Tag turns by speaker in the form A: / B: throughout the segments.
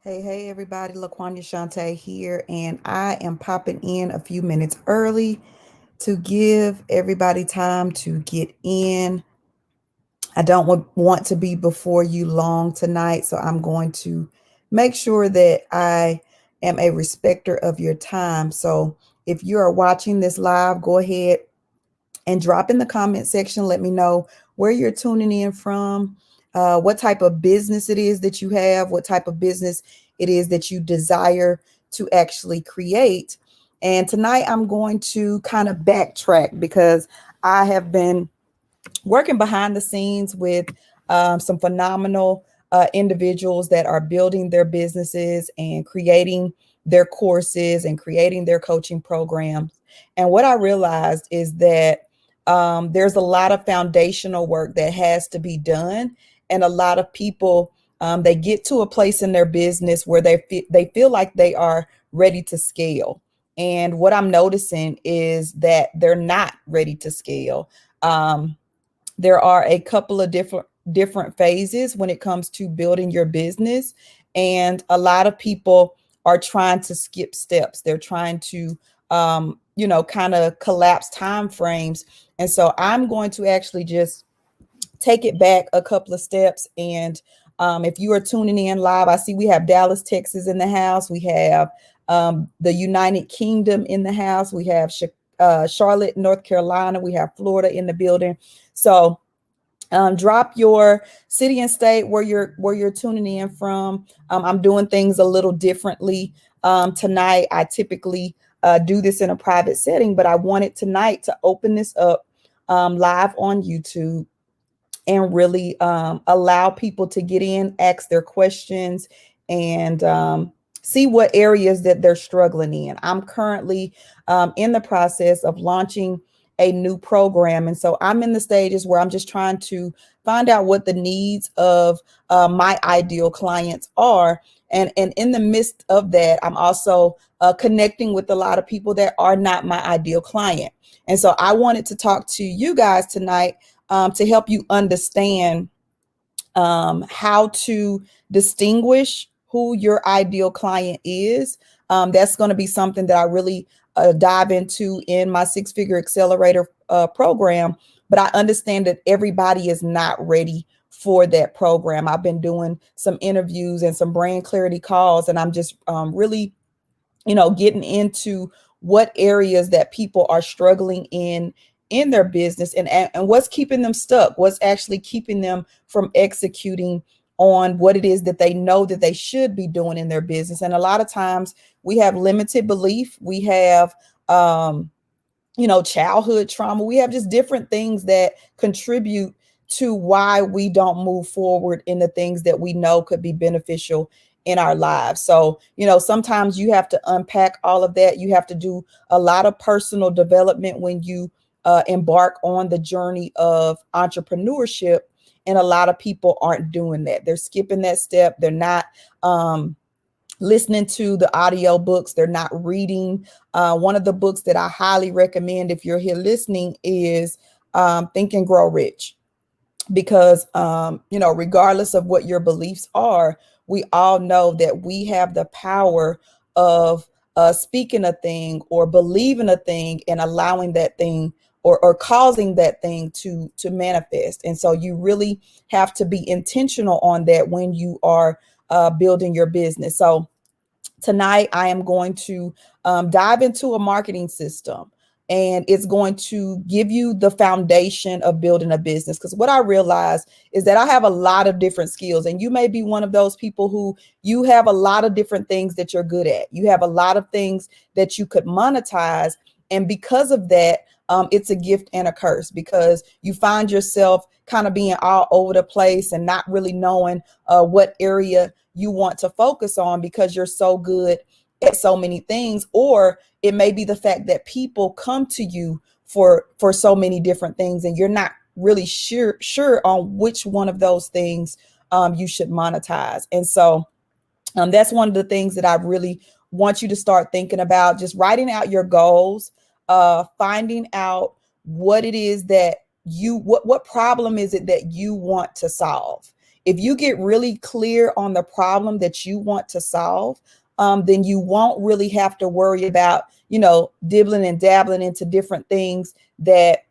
A: Hey, everybody, LaQuanya Shante here, and I am popping in a few minutes early to give everybody time to get in. I don't want to be before you long tonight, so I'm going to make sure that I am a respecter of your time. So if you are watching this live, go ahead and drop in the comment section. Let me know where you're tuning in from, what type of business it is that you have, what type of business it is that you desire to actually create. And tonight I'm going to kind of backtrack because I have been working behind the scenes with some phenomenal individuals that are building their businesses and creating their courses and creating their coaching programs. And what I realized is that there's a lot of foundational work that has to be done, and a lot of people they get to a place in their business where they feel like they are ready to scale. And what I'm noticing is that they're not ready to scale. There are a couple of different phases when it comes to building your business, and a lot of people are trying to skip steps. They're trying to kind of collapse time frames. And so I'm going to actually just take it back a couple of steps. And if you are tuning in live, I see we have Dallas, Texas in the house. We have the United Kingdom in the house. We have Charlotte, North Carolina. We have Florida in the building. So drop your city and state where you're tuning in from. I'm doing things a little differently tonight. I typically do this in a private setting, but I wanted tonight to open this up live on YouTube and really allow people to get in, ask their questions, and see what areas that they're struggling in. I'm currently in the process of launching a new program. And so I'm in the stages where I'm just trying to find out what the needs of my ideal clients are. And in the midst of that, I'm also connecting with a lot of people that are not my ideal client. And so I wanted to talk to you guys tonight to help you understand how to distinguish who your ideal client is. That's going to be something that I really dive into in my Six Figure Accelerator program. But I understand that everybody is not ready for that program. I've been doing some interviews and some brand clarity calls, and I'm just really getting into what areas that people are struggling in their business, and what's keeping them stuck, what's actually keeping them from executing on what it is that they know that they should be doing in their business. And a lot of times we have limited belief, we have childhood trauma, we have just different things that contribute to why we don't move forward in the things that we know could be beneficial in our lives. So, sometimes you have to unpack all of that. You have to do a lot of personal development when you embark on the journey of entrepreneurship. And a lot of people aren't doing that. They're skipping that step. They're not listening to the audio books. They're not reading. One of the books that I highly recommend if you're here listening is Think and Grow Rich, because regardless of what your beliefs are, we all know that we have the power of speaking a thing or believing a thing and allowing that thing or causing that thing to manifest. And so you really have to be intentional on that when you are building your business. So tonight I am going to dive into a marketing system, and it's going to give you the foundation of building a business. Because what I realize is that I have a lot of different skills, and you may be one of those people who you have a lot of different things that you're good at. You have a lot of things that you could monetize. And because of that, it's a gift and a curse, because you find yourself kind of being all over the place and not really knowing what area you want to focus on because you're so good at so many things. Or it may be the fact that people come to you for so many different things, and you're not really sure on which one of those things you should monetize. And so that's one of the things that I really want you to start thinking about, just writing out your goals, finding out what it is that what problem is it that you want to solve. If you get really clear on the problem that you want to solve, then you won't really have to worry about, dibbling and dabbling into different things that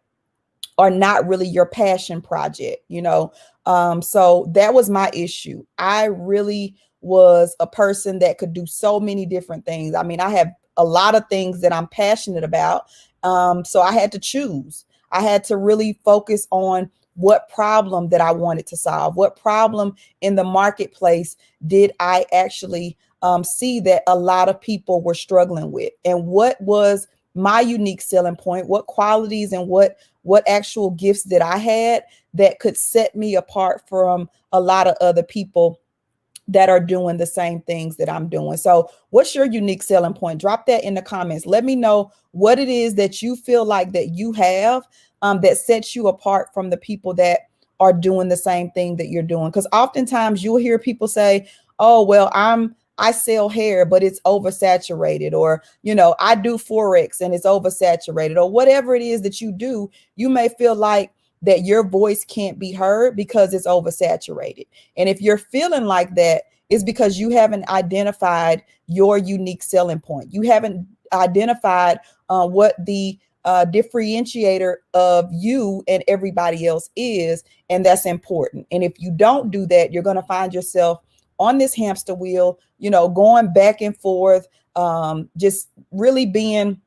A: are not really your passion project. So that was my issue. I really was a person that could do so many different things. I mean, I have a lot of things that I'm passionate about. So I had to choose. I had to really focus on what problem that I wanted to solve. What problem in the marketplace did I actually see that a lot of people were struggling with? And what was my unique selling point? What qualities and what actual gifts that I had that could set me apart from a lot of other people that are doing the same things that I'm doing? So what's your unique selling point? Drop that in the comments. Let me know what it is that you feel like that you have that sets you apart from the people that are doing the same thing that you're doing. Because oftentimes you'll hear people say, oh, well, I sell hair, but it's oversaturated, or, I do Forex and it's oversaturated, or whatever it is that you do. You may feel like that your voice can't be heard because it's oversaturated. And if you're feeling like that, it's because you haven't identified your unique selling point. You haven't identified what the differentiator of you and everybody else is. And that's important. And if you don't do that, you're going to find yourself on this hamster wheel, going back and forth, just really being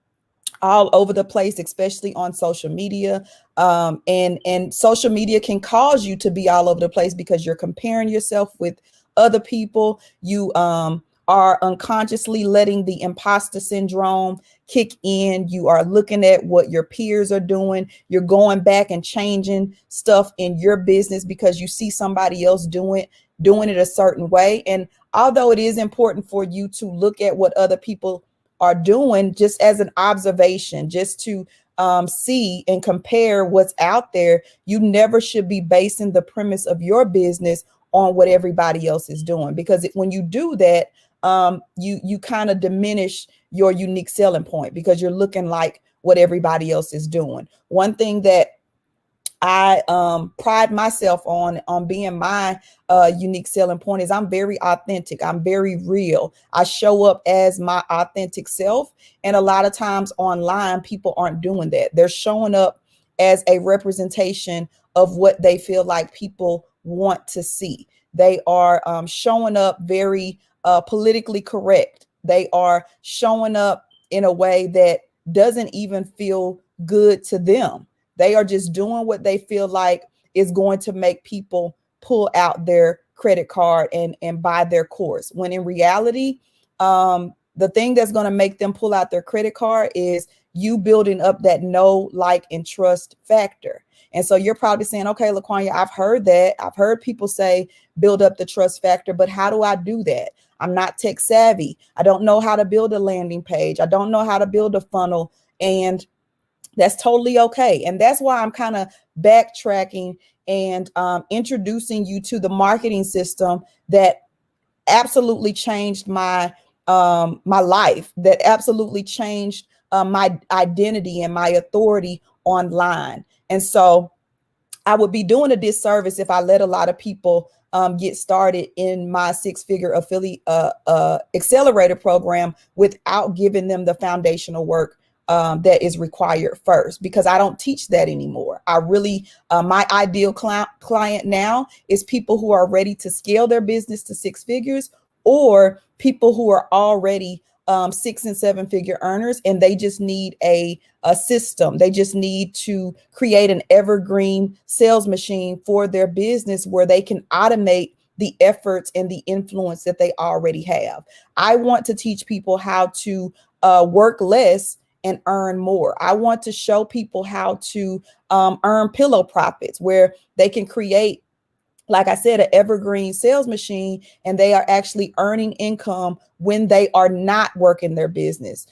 A: all over the place, especially on social media. And social media can cause you to be all over the place because you're comparing yourself with other people. You are unconsciously letting the imposter syndrome kick in. You are looking at what your peers are doing. You're going back and changing stuff in your business because you see somebody else doing it a certain way. And although it is important for you to look at what other people are doing just as an observation, just to see and compare what's out there, you never should be basing the premise of your business on what everybody else is doing. Because when you do that, you kind of diminish your unique selling point because you're looking like what everybody else is doing. One thing that I pride myself on being my unique selling point is I'm very authentic. I'm very real. I show up as my authentic self. And a lot of times online, people aren't doing that. They're showing up as a representation of what they feel like people want to see. They are showing up very politically correct. They are showing up in a way that doesn't even feel good to them. They are just doing what they feel like is going to make people pull out their credit card and buy their course. When in reality, the thing that's going to make them pull out their credit card is you building up that know, like, and trust factor. And so you're probably saying, okay, LaQuania, I've heard that. I've heard people say build up the trust factor, but how do I do that? I'm not tech savvy. I don't know how to build a landing page. I don't know how to build a funnel. And that's totally okay. And that's why I'm kind of backtracking and introducing you to the marketing system that absolutely changed my life, that absolutely changed my identity and my authority online. And so I would be doing a disservice if I let a lot of people get started in my six-figure affiliate accelerator program without giving them the foundational work that is required first, because I don't teach that anymore. I really, my ideal client now is people who are ready to scale their business to six figures, or people who are already 6 and 7 figure earners, and they just need a system. They just need to create an evergreen sales machine for their business where they can automate the efforts and the influence that they already have. I want to teach people how to work less and earn more. I want to show people how to earn pillow profits, where they can create, like I said, an evergreen sales machine, and they are actually earning income when they are not working their business.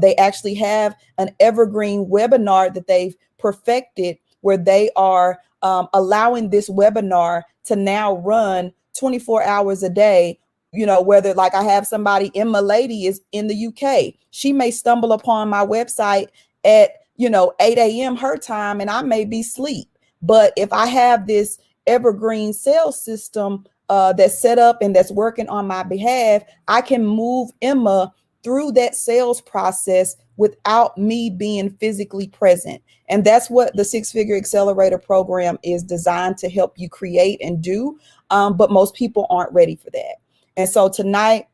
A: They actually have an evergreen webinar that they've perfected, where they are allowing this webinar to now run 24 hours a day. Whether, like, I have somebody, Emma Lady is in the UK. She may stumble upon my website at 8 a.m. her time, and I may be asleep. But if I have this evergreen sales system that's set up and that's working on my behalf, I can move Emma through that sales process without me being physically present. And that's what the Six Figure Accelerator program is designed to help you create and do. But most people aren't ready for that. And so tonight,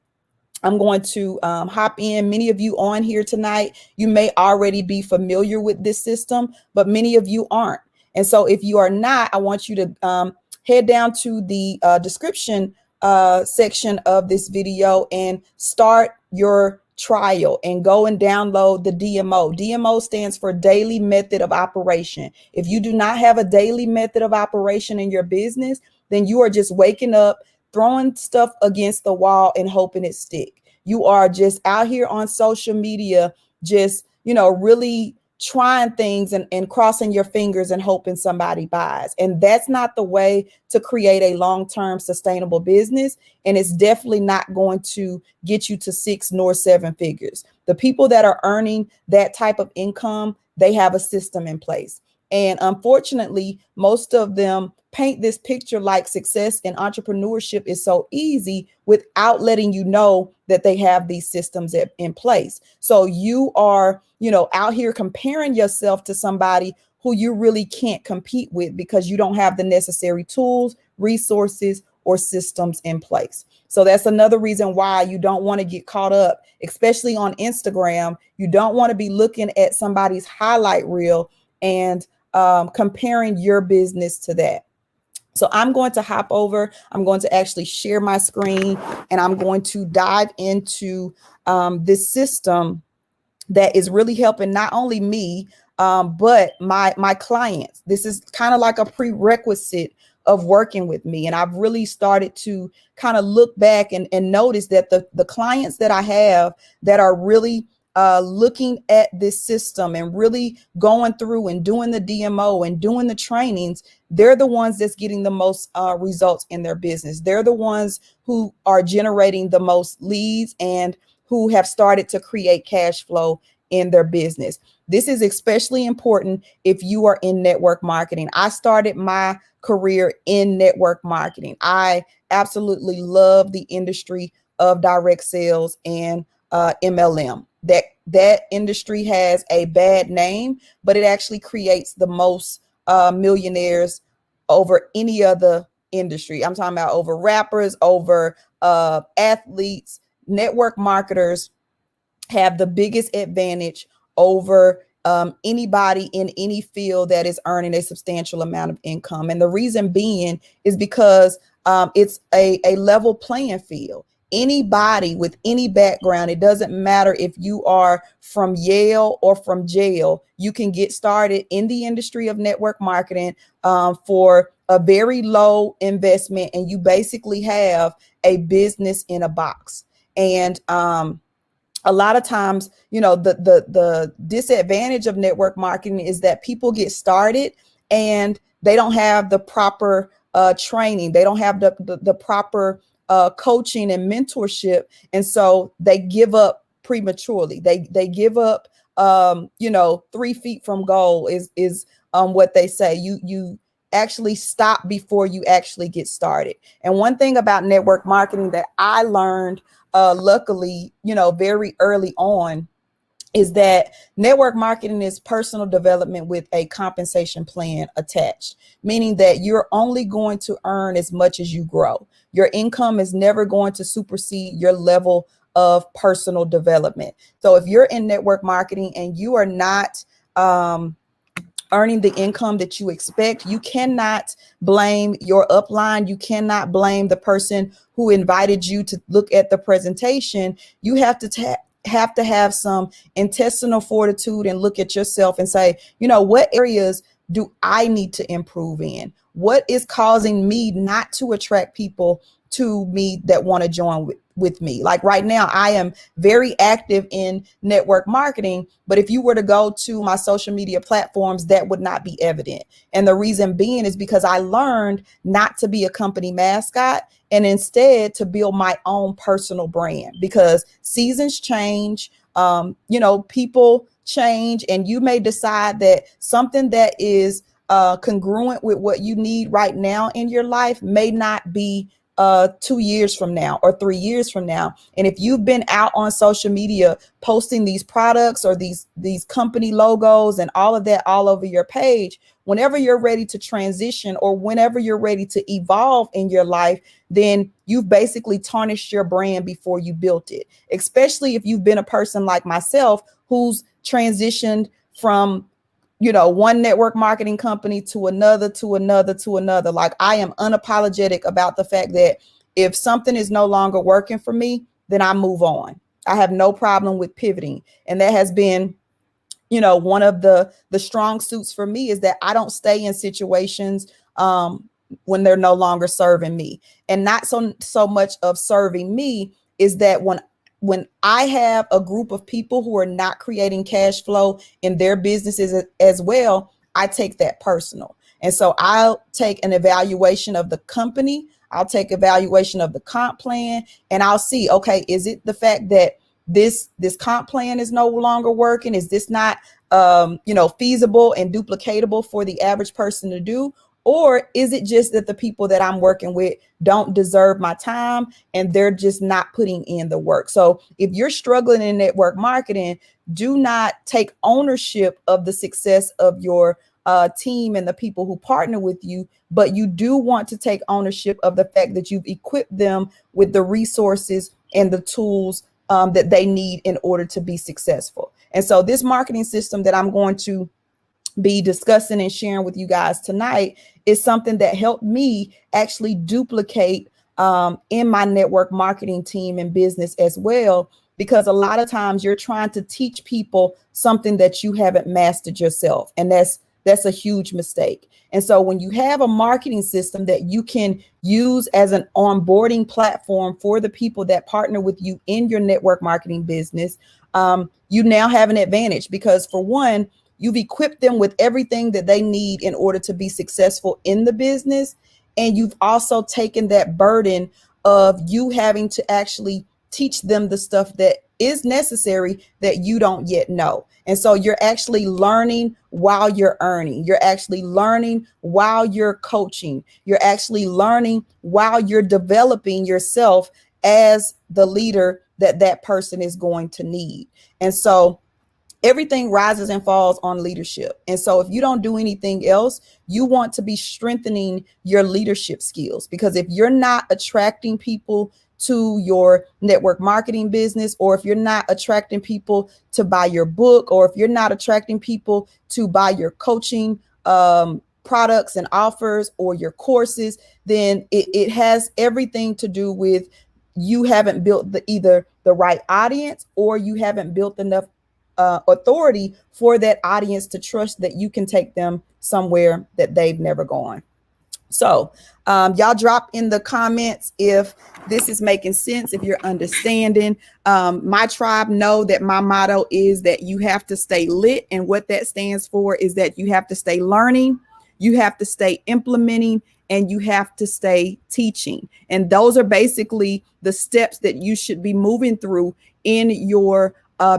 A: I'm going to hop in. Many of you on here tonight, you may already be familiar with this system, but many of you aren't. And so if you are not, I want you to head down to the description section of this video and start your trial and go and download the DMO. DMO stands for Daily Method of Operation. If you do not have a daily method of operation in your business, then you are just waking up, throwing stuff against the wall and hoping it stick. You are just out here on social media, just, really trying things and crossing your fingers and hoping somebody buys. And that's not the way to create a long-term sustainable business. And it's definitely not going to get you to 6 nor 7 figures. The people that are earning that type of income, they have a system in place. And unfortunately, most of them paint this picture like success and entrepreneurship is so easy without letting you know that they have these systems in place. So you are, out here comparing yourself to somebody who you really can't compete with because you don't have the necessary tools, resources, or systems in place. So that's another reason why you don't want to get caught up, especially on Instagram. You don't want to be looking at somebody's highlight reel and comparing your business to that. So I'm going to hop over. I'm going to actually share my screen and I'm going to dive into this system that is really helping not only me, but my clients. This is kind of like a prerequisite of working with me. And I've really started to kind of look back and notice that the clients that I have that are really looking at this system and really going through and doing the DMO and doing the trainings, they're the ones that's getting the most results in their business. They're the ones who are generating the most leads and who have started to create cash flow in their business. This is especially important if you are in network marketing. I started my career in network marketing. I absolutely love the industry of direct sales and MLM. That industry has a bad name, but it actually creates the most millionaires over any other industry. I'm talking about over rappers, over athletes. Network marketers have the biggest advantage over anybody in any field that is earning a substantial amount of income. And the reason being is because it's a level playing field. Anybody with any background, it doesn't matter if you are from Yale or from jail, you can get started in the industry of network marketing for a very low investment, and you basically have a business in a box. And a lot of times, the disadvantage of network marketing is that people get started and they don't have the proper training. They don't have the proper coaching and mentorship. And so they give up prematurely. They give up, 3 feet from goal is what they say. You actually stop before you actually get started. And one thing about network marketing that I learned luckily, very early on, is that network marketing is personal development with a compensation plan attached, meaning that you're only going to earn as much as you grow. Your income is never going to supersede your level of personal development. So if you're in network marketing and you are not earning the income that you expect, you cannot blame your upline. You cannot blame the person who invited you to look at the presentation. You have to have some intestinal fortitude and look at yourself and say, what areas do I need to improve in? What is causing me not to attract people to me that want to join with me? Like right now, I am very active in network marketing, but if you were to go to my social media platforms, that would not be evident. And the reason being is because I learned not to be a company mascot and instead to build my own personal brand, because seasons change, people change, and you may decide that something that is congruent with what you need right now in your life may not be 2 years from now or 3 years from now. And if you've been out on social media posting these products or these company logos and all of that all over your page, whenever you're ready to transition or whenever you're ready to evolve in your life, then you've basically tarnished your brand before you built it. Especially if you've been a person like myself who's transitioned from one network marketing company to another, to another, to another. Like, I am unapologetic about the fact that if something is no longer working for me, then I move on. I have no problem with pivoting. And that has been, one of the strong suits for me, is that I don't stay in situations when they're no longer serving me. And not so much of serving me is that when I have a group of people who are not creating cash flow in their businesses as well, I take that personal. And so I'll take an evaluation of the company, I'll take evaluation of the comp plan, and I'll see, okay, is it the fact that this comp plan is no longer working? Is this not feasible and duplicatable for the average person to do? Or is it just that the people that I'm working with don't deserve my time and they're just not putting in the work? So if you're struggling in network marketing, do not take ownership of the success of your team and the people who partner with you, but you do want to take ownership of the fact that you've equipped them with the resources and the tools that they need in order to be successful. And so this marketing system that I'm going to be discussing and sharing with you guys tonight is something that helped me actually duplicate in my network marketing team and business as well. Because a lot of times you're trying to teach people something that you haven't mastered yourself. And that's a huge mistake. And so when you have a marketing system that you can use as an onboarding platform for the people that partner with you in your network marketing business, you now have an advantage, because for one, you've equipped them with everything that they need in order to be successful in the business. And you've also taken that burden of you having to actually teach them the stuff that is necessary that you don't yet know. And so you're actually learning while you're earning. You're actually learning while you're coaching. You're actually learning while you're developing yourself as the leader that person is going to need. And so everything rises and falls on leadership. And so if you don't do anything else, you want to be strengthening your leadership skills, because if you're not attracting people to your network marketing business, or if you're not attracting people to buy your book, or if you're not attracting people to buy your coaching products and offers or your courses, then it has everything to do with you haven't built either the right audience, or you haven't built enough authority for that audience to trust that you can take them somewhere that they've never gone. So y'all drop in the comments if this is making sense, if you're understanding. My tribe know that my motto is that you have to stay lit. And what that stands for is that you have to stay learning, you have to stay implementing, and you have to stay teaching. And those are basically the steps that you should be moving through in your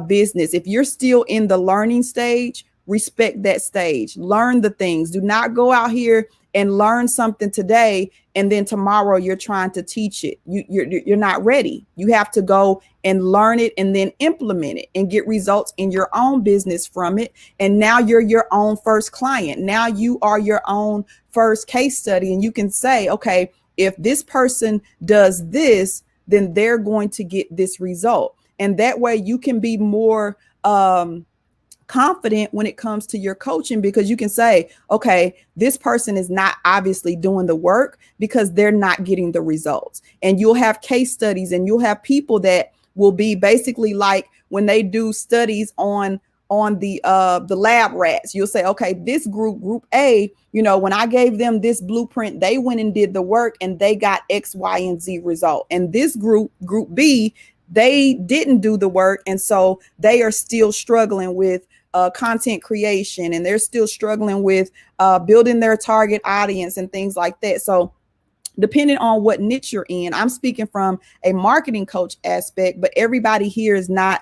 A: business. If you're still in the learning stage, respect that stage. Learn the things. Do not go out here and learn something today and then tomorrow you're trying to teach it. You're not ready. You have to go and learn it and then implement it and get results in your own business from it. And now you're your own first client. Now you are your own first case study, and you can say, okay, if this person does this, then they're going to get this result. And that way you can be more confident when it comes to your coaching, because you can say, okay, this person is not obviously doing the work because they're not getting the results. And you'll have case studies, and you'll have people that will be basically like when they do studies on the lab rats. You'll say, okay, this group A, when I gave them this blueprint, they went and did the work and they got X, Y, and Z result. And this group B, they didn't do the work. And so they are still struggling with content creation, and they're still struggling with building their target audience and things like that. So depending on what niche you're in, I'm speaking from a marketing coach aspect, but everybody here is not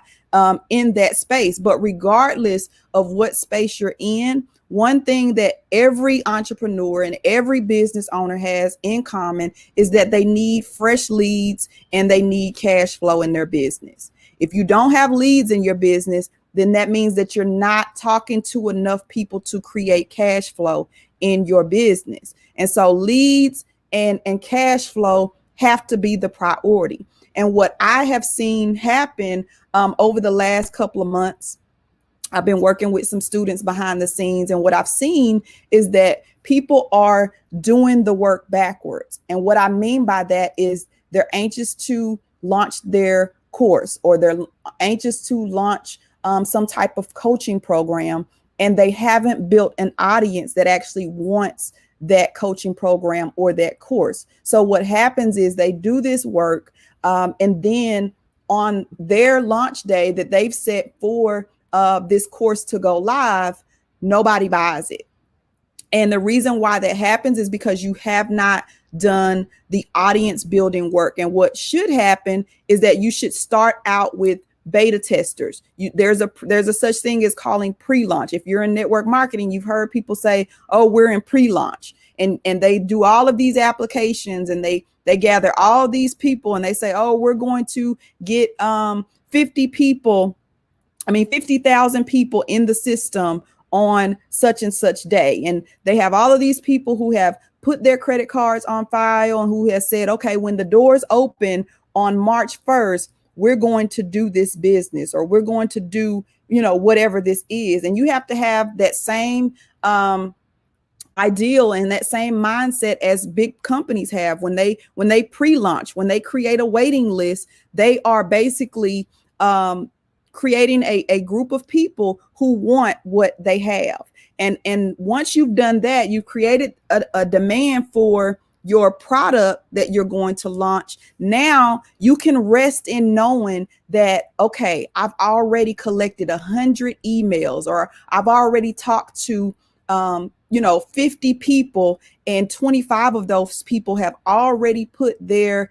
A: in that space. But regardless of what space you're in, one thing that every entrepreneur and every business owner has in common is that they need fresh leads and they need cash flow in their business. If you don't have leads in your business, then that means that you're not talking to enough people to create cash flow in your business. And so leads and cash flow have to be the priority. And what I have seen happen over the last couple of months, I've been working with some students behind the scenes, and what I've seen is that people are doing the work backwards. And what I mean by that is they're anxious to launch their course, or they're anxious to launch some type of coaching program, and they haven't built an audience that actually wants that coaching program or that course. So what happens is they do this work, and then on their launch day that they've set for this course to go live, nobody buys it. And the reason why that happens is because you have not done the audience building work. And what should happen is that you should start out with beta testers. There's a such thing as calling pre-launch. If you're in network marketing, you've heard people say, oh, we're in pre-launch. And they do all of these applications, and they gather all these people, and they say, oh, we're going to get 50,000 people in the system on such and such day. And they have all of these people who have put their credit cards on file and who has said, okay, when the doors open on March 1st, we're going to do this business, or we're going to do, whatever this is. And you have to have that same ideal and that same mindset as big companies have when they pre-launch, when they create a waiting list. They are basically creating a group of people who want what they have. And once you've done that, you've created a demand for your product that you're going to launch. Now you can rest in knowing that, okay, I've already collected 100 emails, or I've already talked to 50 people, and 25 of those people have already put their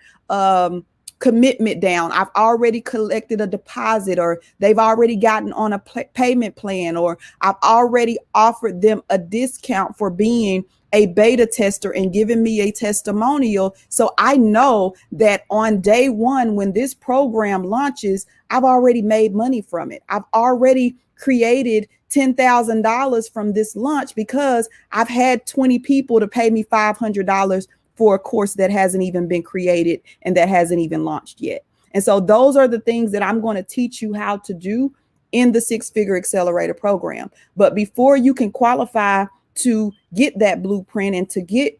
A: commitment down. I've already collected a deposit, or they've already gotten on a payment plan, or I've already offered them a discount for being a beta tester and giving me a testimonial. So I know that on day one, when this program launches, I've already made money from it. I've already created $10,000 from this launch because I've had 20 people to pay me $500 for a course that hasn't even been created and that hasn't even launched yet. And so those are the things that I'm going to teach you how to do in the Six Figure Accelerator program. But before you can qualify to get that blueprint and to get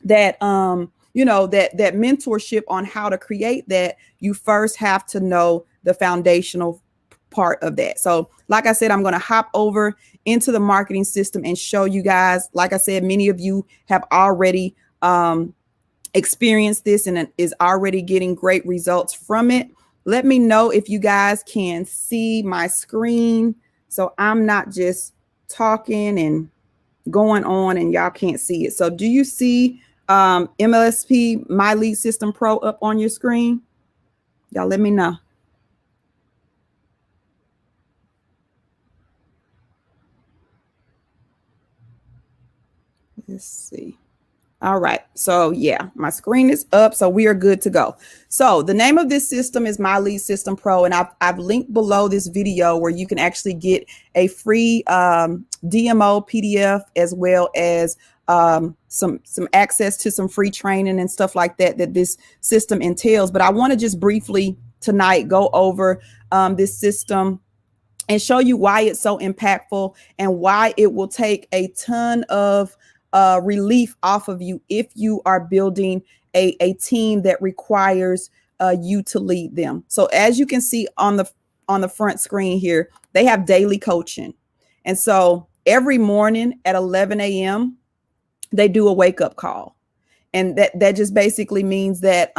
A: that, that mentorship on how to create that, you first have to know the foundational part of that. So like I said, I'm going to hop over into the marketing system and show you guys. Like I said, many of you have already experienced this and is already getting great results from it. Let me know if you guys can see my screen, so I'm not just talking and going on and y'all can't see it. So do you see MLSP My Lead System Pro up on your screen? Y'all let me know. Let's see. All right. So yeah, my screen is up. So we are good to go. So the name of this system is My Lead System Pro. And I've linked below this video where you can actually get a free DMO PDF, as well as some access to some free training and stuff like that this system entails. But I want to just briefly tonight go over this system and show you why it's so impactful and why it will take a ton of relief off of you if you are building a team that requires you to lead them. So as you can see on the front screen here, they have daily coaching. And so every morning at 11 a.m., they do a wake up call. And that just basically means that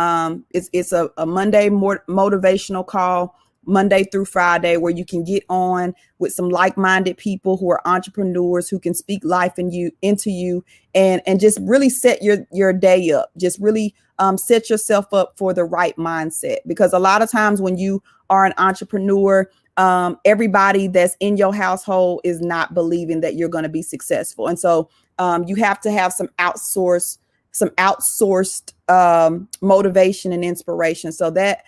A: it's a Monday motivational call, Monday through Friday, where you can get on with some like-minded people who are entrepreneurs who can speak life into you and just really set your day up. Just really set yourself up for the right mindset. Because a lot of times when you are an entrepreneur, everybody that's in your household is not believing that you're going to be successful. And so you have to have some outsourced motivation and inspiration. So that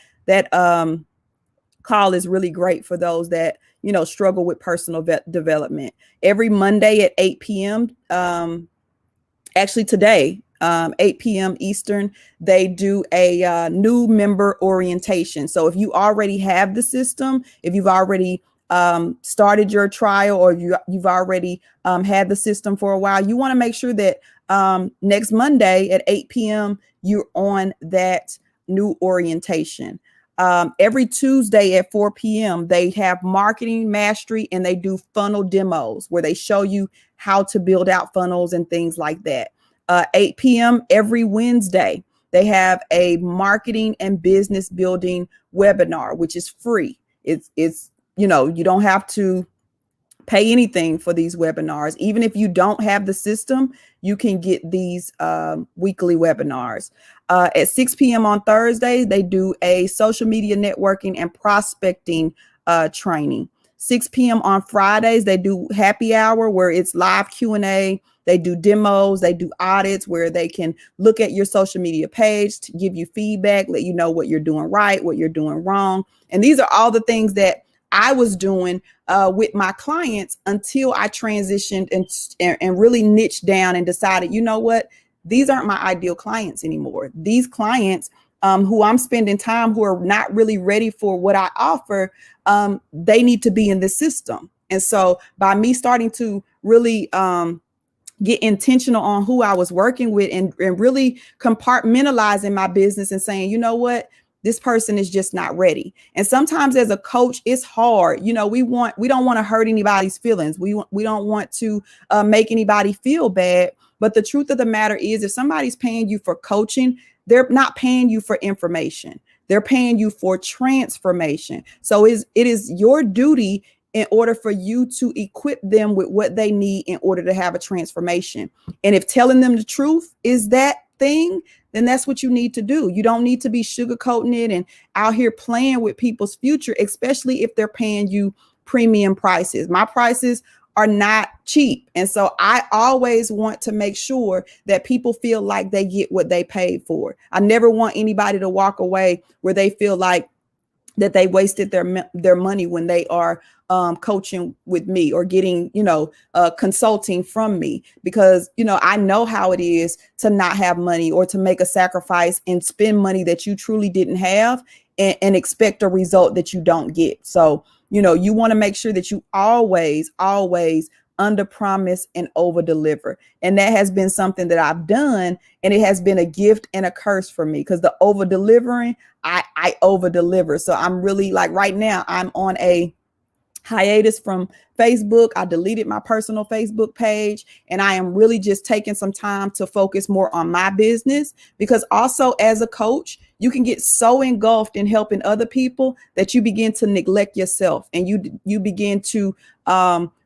A: call is really great for those that, struggle with personal development. Every Monday at 8 p.m. Actually today, 8 p.m. Eastern, they do a new member orientation. So if you already have the system, if you've already started your trial, or you've already had the system for a while, you want to make sure that next Monday at 8 p.m. you're on that new orientation. Every Tuesday at 4 p.m. they have marketing mastery, and they do funnel demos where they show you how to build out funnels and things like that. 8 p.m. every Wednesday, they have a marketing and business building webinar, which is free. It's you don't have to pay anything for these webinars. Even if you don't have the system, you can get these weekly webinars. At 6 p.m. on Thursdays, they do a social media networking and prospecting training. 6 p.m. on Fridays, they do happy hour where it's live Q&A. They do demos, they do audits where they can look at your social media page to give you feedback, let you know what you're doing right, what you're doing wrong. And these are all the things that I was doing with my clients until I transitioned and really niched down and decided, you know what, these aren't my ideal clients anymore. These clients who I'm spending time, who are not really ready for what I offer, they need to be in this system. And so by me starting to really get intentional on who I was working with, and really compartmentalizing my business and saying, you know what, this person is just not ready. And sometimes as a coach, it's hard. We don't want to hurt anybody's feelings. We don't want to make anybody feel bad. But the truth of the matter is, if somebody's paying you for coaching, they're not paying you for information. They're paying you for transformation. So it is your duty, in order for you to equip them with what they need in order to have a transformation. And if telling them the truth is that thing, then that's what you need to do. You don't need to be sugarcoating it and out here playing with people's future, especially if they're paying you premium prices. My prices are not cheap. And so I always want to make sure that people feel like they get what they paid for. I never want anybody to walk away where they feel like that they wasted their money when they are coaching with me or getting, consulting from me, because, I know how it is to not have money or to make a sacrifice and spend money that you truly didn't have and expect a result that you don't get. So, you want to make sure that you always under promise and over deliver. And that has been something that I've done, and it has been a gift and a curse for me, because the over delivering, I over deliver. So I'm really, like, right now I'm on a hiatus from Facebook. I deleted my personal Facebook page, and I am really just taking some time to focus more on my business, because also as a coach, you can get so engulfed in helping other people that you begin to neglect yourself, and you begin to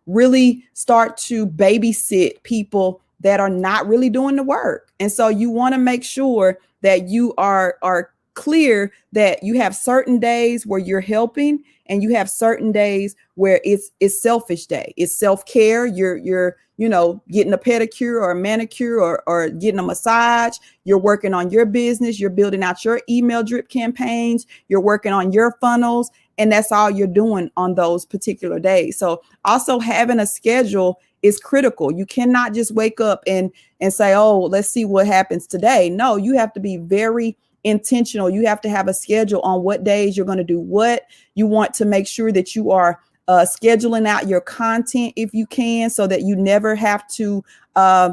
A: really start to babysit people that are not really doing the work. And so you want to make sure that you are clear that you have certain days where you're helping, and you have certain days where it's selfish day. It's self-care. You're getting a pedicure or a manicure or getting a massage. You're working on your business. You're building out your email drip campaigns. You're working on your funnels. And that's all you're doing on those particular days. So also having a schedule is critical. You cannot just wake up and say, oh, let's see what happens today. No, you have to be very intentional. You have to have a schedule on what days you're going to do what. You want to make sure that you are scheduling out your content if you can, so that you never have to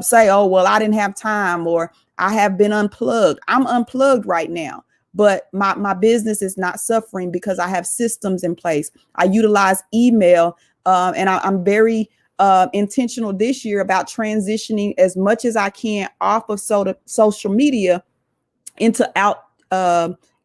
A: say, oh, well, I didn't have time, or I have been unplugged. I'm unplugged right now, but my business is not suffering because I have systems in place. I utilize email, and I'm very intentional this year about transitioning as much as I can off of social media into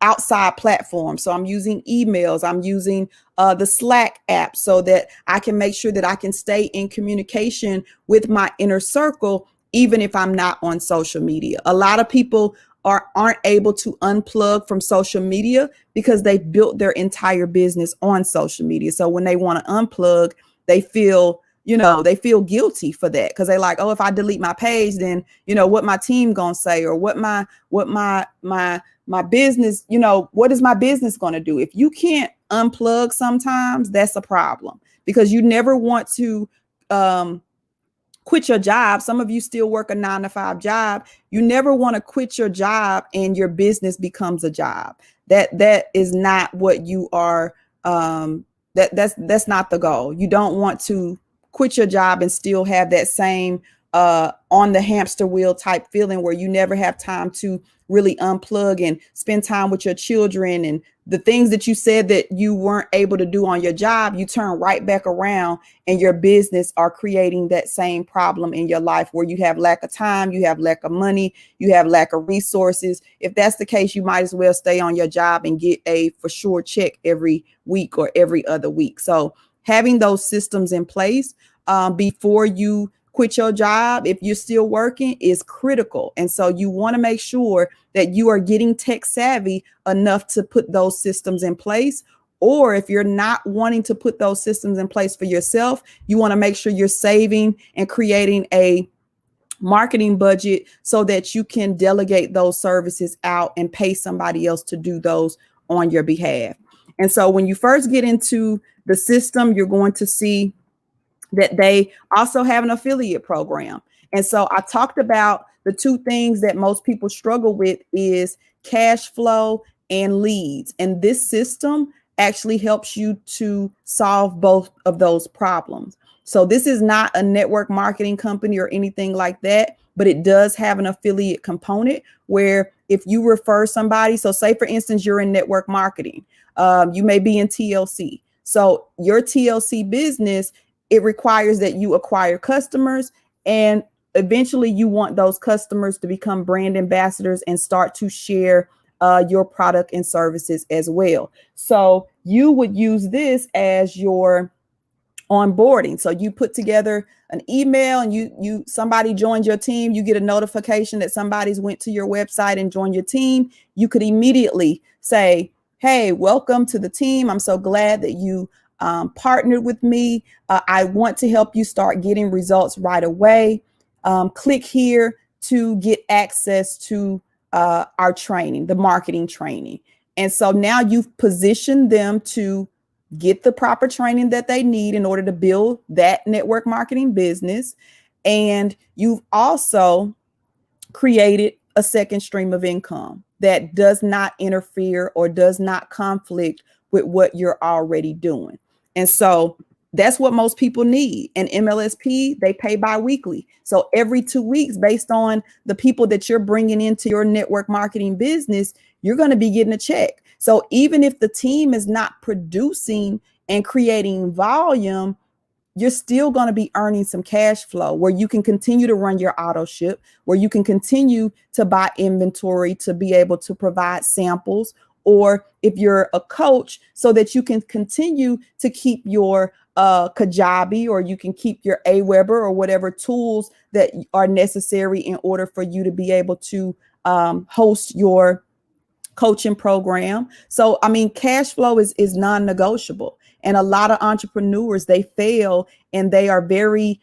A: outside platforms. So I'm using emails. I'm using the Slack app so that I can make sure that I can stay in communication with my inner circle, even if I'm not on social media. A lot of people aren't able to unplug from social media because they built their entire business on social media. So when they want to unplug, they feel, they feel guilty for that, because they like, oh, if I delete my page, then what my team gonna say, or what my business, what is my business gonna do? If you can't unplug sometimes, that's a problem, because you never want to quit your job. Some of you still work a 9-to-5 job. You never want to quit your job and your business becomes a job. That is not what you are. That's not the goal. You don't want to quit your job and still have that same on the hamster wheel type feeling where you never have time to really unplug and spend time with your children, and the things that you said that you weren't able to do on your job, you turn right back around and your business are creating that same problem in your life where you have lack of time, you have lack of money, you have lack of resources. If that's the case, you might as well stay on your job and get a for sure check every week or every other week. So having those systems in place before you quit your job, if you're still working, is critical. And so you want to make sure that you are getting tech savvy enough to put those systems in place. Or if you're not wanting to put those systems in place for yourself, you want to make sure you're saving and creating a marketing budget so that you can delegate those services out and pay somebody else to do those on your behalf. And so when you first get into the system, you're going to see that they also have an affiliate program. And so I talked about the two things that most people struggle with is cash flow and leads. And this system actually helps you to solve both of those problems. So this is not a network marketing company or anything like that, but it does have an affiliate component where if you refer somebody, so say for instance, you're in network marketing, you may be in TLC. So your TLC business, it requires that you acquire customers, and eventually you want those customers to become brand ambassadors and start to share your product and services as well. So you would use this as your onboarding. So you put together an email and somebody joins your team, you get a notification that somebody's went to your website and joined your team. You could immediately say, hey, welcome to the team. I'm so glad that you partnered with me. I want to help you start getting results right away. Click here to get access to our training, the marketing training. And so now you've positioned them to get the proper training that they need in order to build that network marketing business. And you've also created a second stream of income that does not interfere or does not conflict with what you're already doing. And so that's what most people need. And MLSP, they pay bi-weekly. So every 2 weeks, based on the people that you're bringing into your network marketing business, you're going to be getting a check. So even if the team is not producing and creating volume, you're still going to be earning some cash flow where you can continue to run your auto ship, where you can continue to buy inventory to be able to provide samples, or if you're a coach, so that you can continue to keep your Kajabi, or you can keep your Aweber or whatever tools that are necessary in order for you to be able to host your coaching program. So, I mean, cash flow is non-negotiable. And a lot of entrepreneurs, they fail and they are very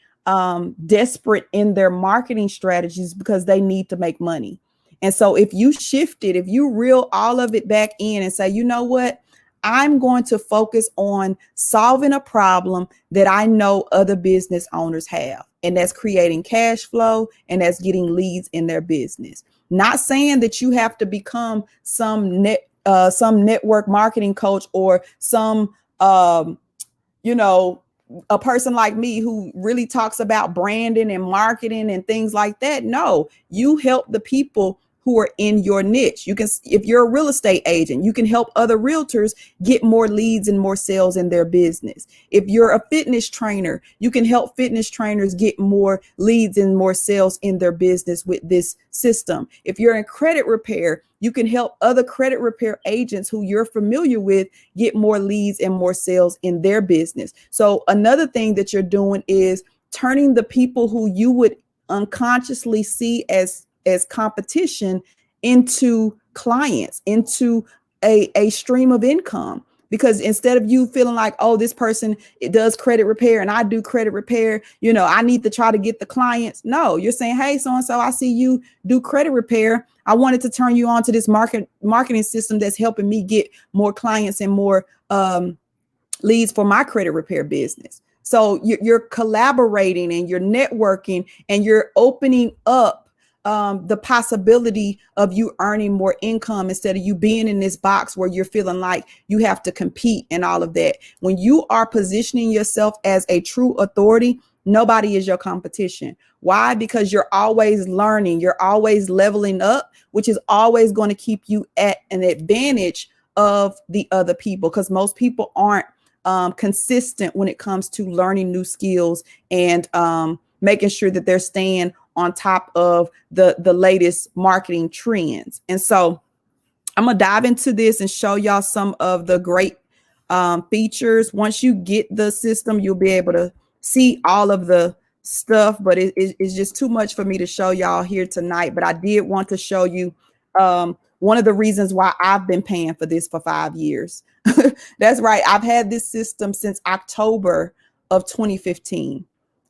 A: desperate in their marketing strategies because they need to make money. And so if you shift it, if you reel all of it back in and say, you know what, I'm going to focus on solving a problem that I know other business owners have, and that's creating cash flow and that's getting leads in their business. Not saying that you have to become some network marketing coach or some a person like me who really talks about branding and marketing and things like that. No, you help the people who are in your niche. You can, if you're a real estate agent, you can help other realtors get more leads and more sales in their business. If you're a fitness trainer, you can help fitness trainers get more leads and more sales in their business with this system. If you're in credit repair, you can help other credit repair agents who you're familiar with get more leads and more sales in their business. So another thing that you're doing is turning the people who you would unconsciously see as competition into clients, into a stream of income. Because instead of you feeling like, oh, this person, it does credit repair and I do credit repair, I need to try to get the clients. No, you're saying, hey, so-and-so, I see you do credit repair. I wanted to turn you on to this marketing system that's helping me get more clients and more leads for my credit repair business. So you're collaborating and you're networking and you're opening up the possibility of you earning more income instead of you being in this box where you're feeling like you have to compete and all of that. When you are positioning yourself as a true authority, nobody is your competition. Why? Because you're always learning, you're always leveling up, which is always going to keep you at an advantage of the other people, because most people aren't consistent when it comes to learning new skills and making sure that they're staying on top of the latest marketing trends. And so I'm gonna dive into this and show y'all some of the great features. Once you get the system, you'll be able to see all of the stuff, but it's just too much for me to show y'all here tonight. But I did want to show you one of the reasons why I've been paying for this for 5 years. That's right. I've had this system since October of 2015.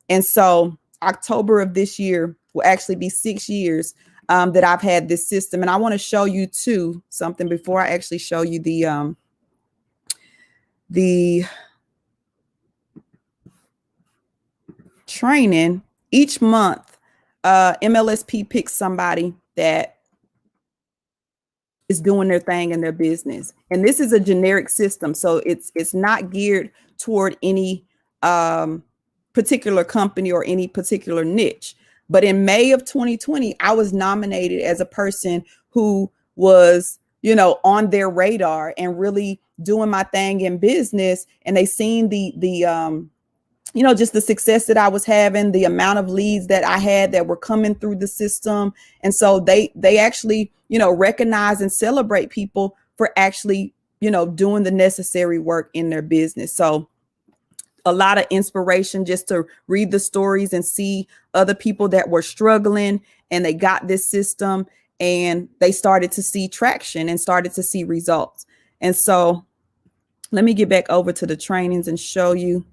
A: And so October of this year will actually be 6 years that I've had this system. And I want to show you too something before I actually show you the training. Each month, MLSP picks somebody that is doing their thing in their business. And this is a generic system. So it's not geared toward any particular company or any particular niche. But in May of 2020, I was nominated as a person who was, on their radar and really doing my thing in business. And they seen the just the success that I was having, the amount of leads that I had that were coming through the system. And so they actually, recognize and celebrate people for actually, doing the necessary work in their business. So a lot of inspiration just to read the stories and see other people that were struggling and they got this system and they started to see traction and started to see results. And so let me get back over to the trainings and show you.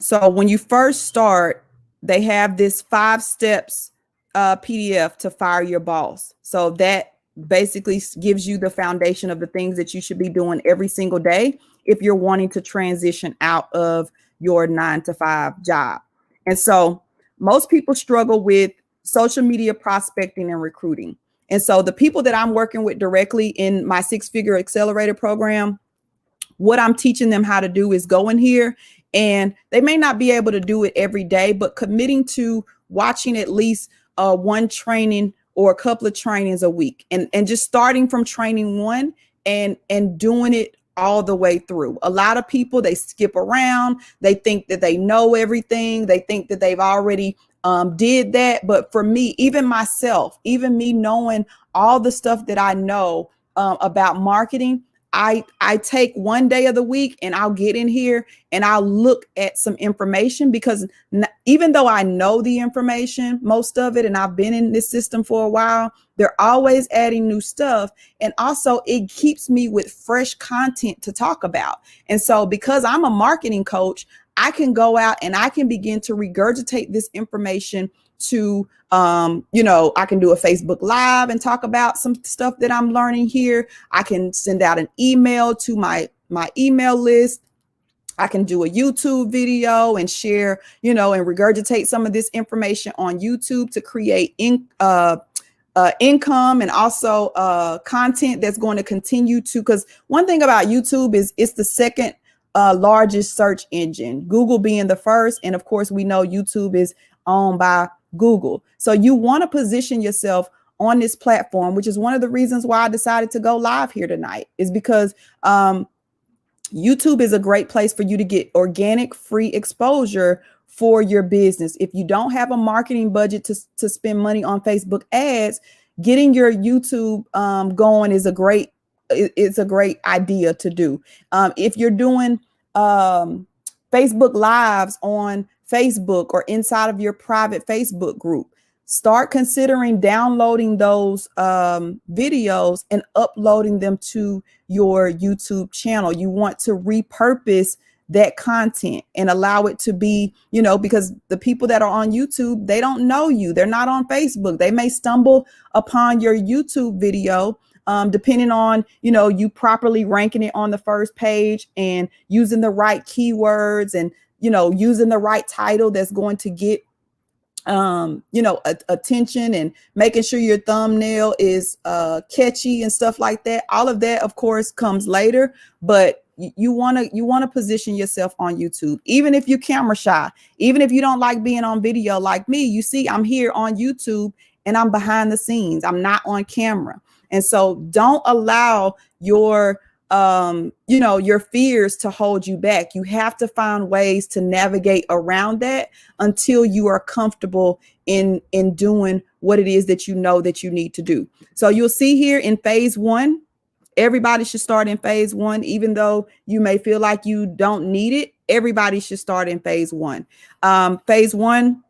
A: So when you first start, they have this 5 steps PDF to fire your boss. So that basically gives you the foundation of the things that you should be doing every single day if you're wanting to transition out of your 9-to-5 job. And so most people struggle with social media prospecting and recruiting. And so the people that I'm working with directly in my 6-figure accelerator program, what I'm teaching them how to do is go in here, and they may not be able to do it every day, but committing to watching at least one training or a couple of trainings a week, and just starting from training 1 and doing it all the way through. A lot of people, they skip around. They think that they know everything. They think that they've already did that. But for me, even myself, even me knowing all the stuff that I know about marketing, I take one day of the week and I'll get in here and I'll look at some information, because even though I know the information, most of it, and I've been in this system for a while, they're always adding new stuff. And also it keeps me with fresh content to talk about. And so because I'm a marketing coach, I can go out and I can begin to regurgitate this information to, I can do a Facebook Live and talk about some stuff that I'm learning here. I can send out an email to my email list. I can do a YouTube video and share, and regurgitate some of this information on YouTube to create income and also content that's going to continue to, because one thing about YouTube is it's the second largest search engine, Google being the first. And of course, we know YouTube is owned by Google. So you want to position yourself on this platform, which is one of the reasons why I decided to go live here tonight, is because YouTube is a great place for you to get organic free exposure for your business. If you don't have a marketing budget to spend money on Facebook ads, getting your YouTube going is a great idea to do. If you're doing Facebook Lives on Facebook or inside of your private Facebook group, start considering downloading those videos and uploading them to your YouTube channel. You want to repurpose that content and allow it to be, because the people that are on YouTube, they don't know you. They're not on Facebook. They may stumble upon your YouTube video, depending on, you properly ranking it on the first page and using the right keywords and, using the right title that's going to get attention, and making sure your thumbnail is catchy and stuff like that. All of that, of course, comes later, but you want to position yourself on YouTube, even if you're camera shy, even if you don't like being on video like me. You see, I'm here on YouTube and I'm behind the scenes. I'm not on camera. And so don't allow your your fears to hold you back. You have to find ways to navigate around that until you are comfortable in doing what it is that you know that you need to do. So you'll see here in phase 1, everybody should start in phase 1, even though you may feel like you don't need it. Everybody should start in phase 1. Phase 1,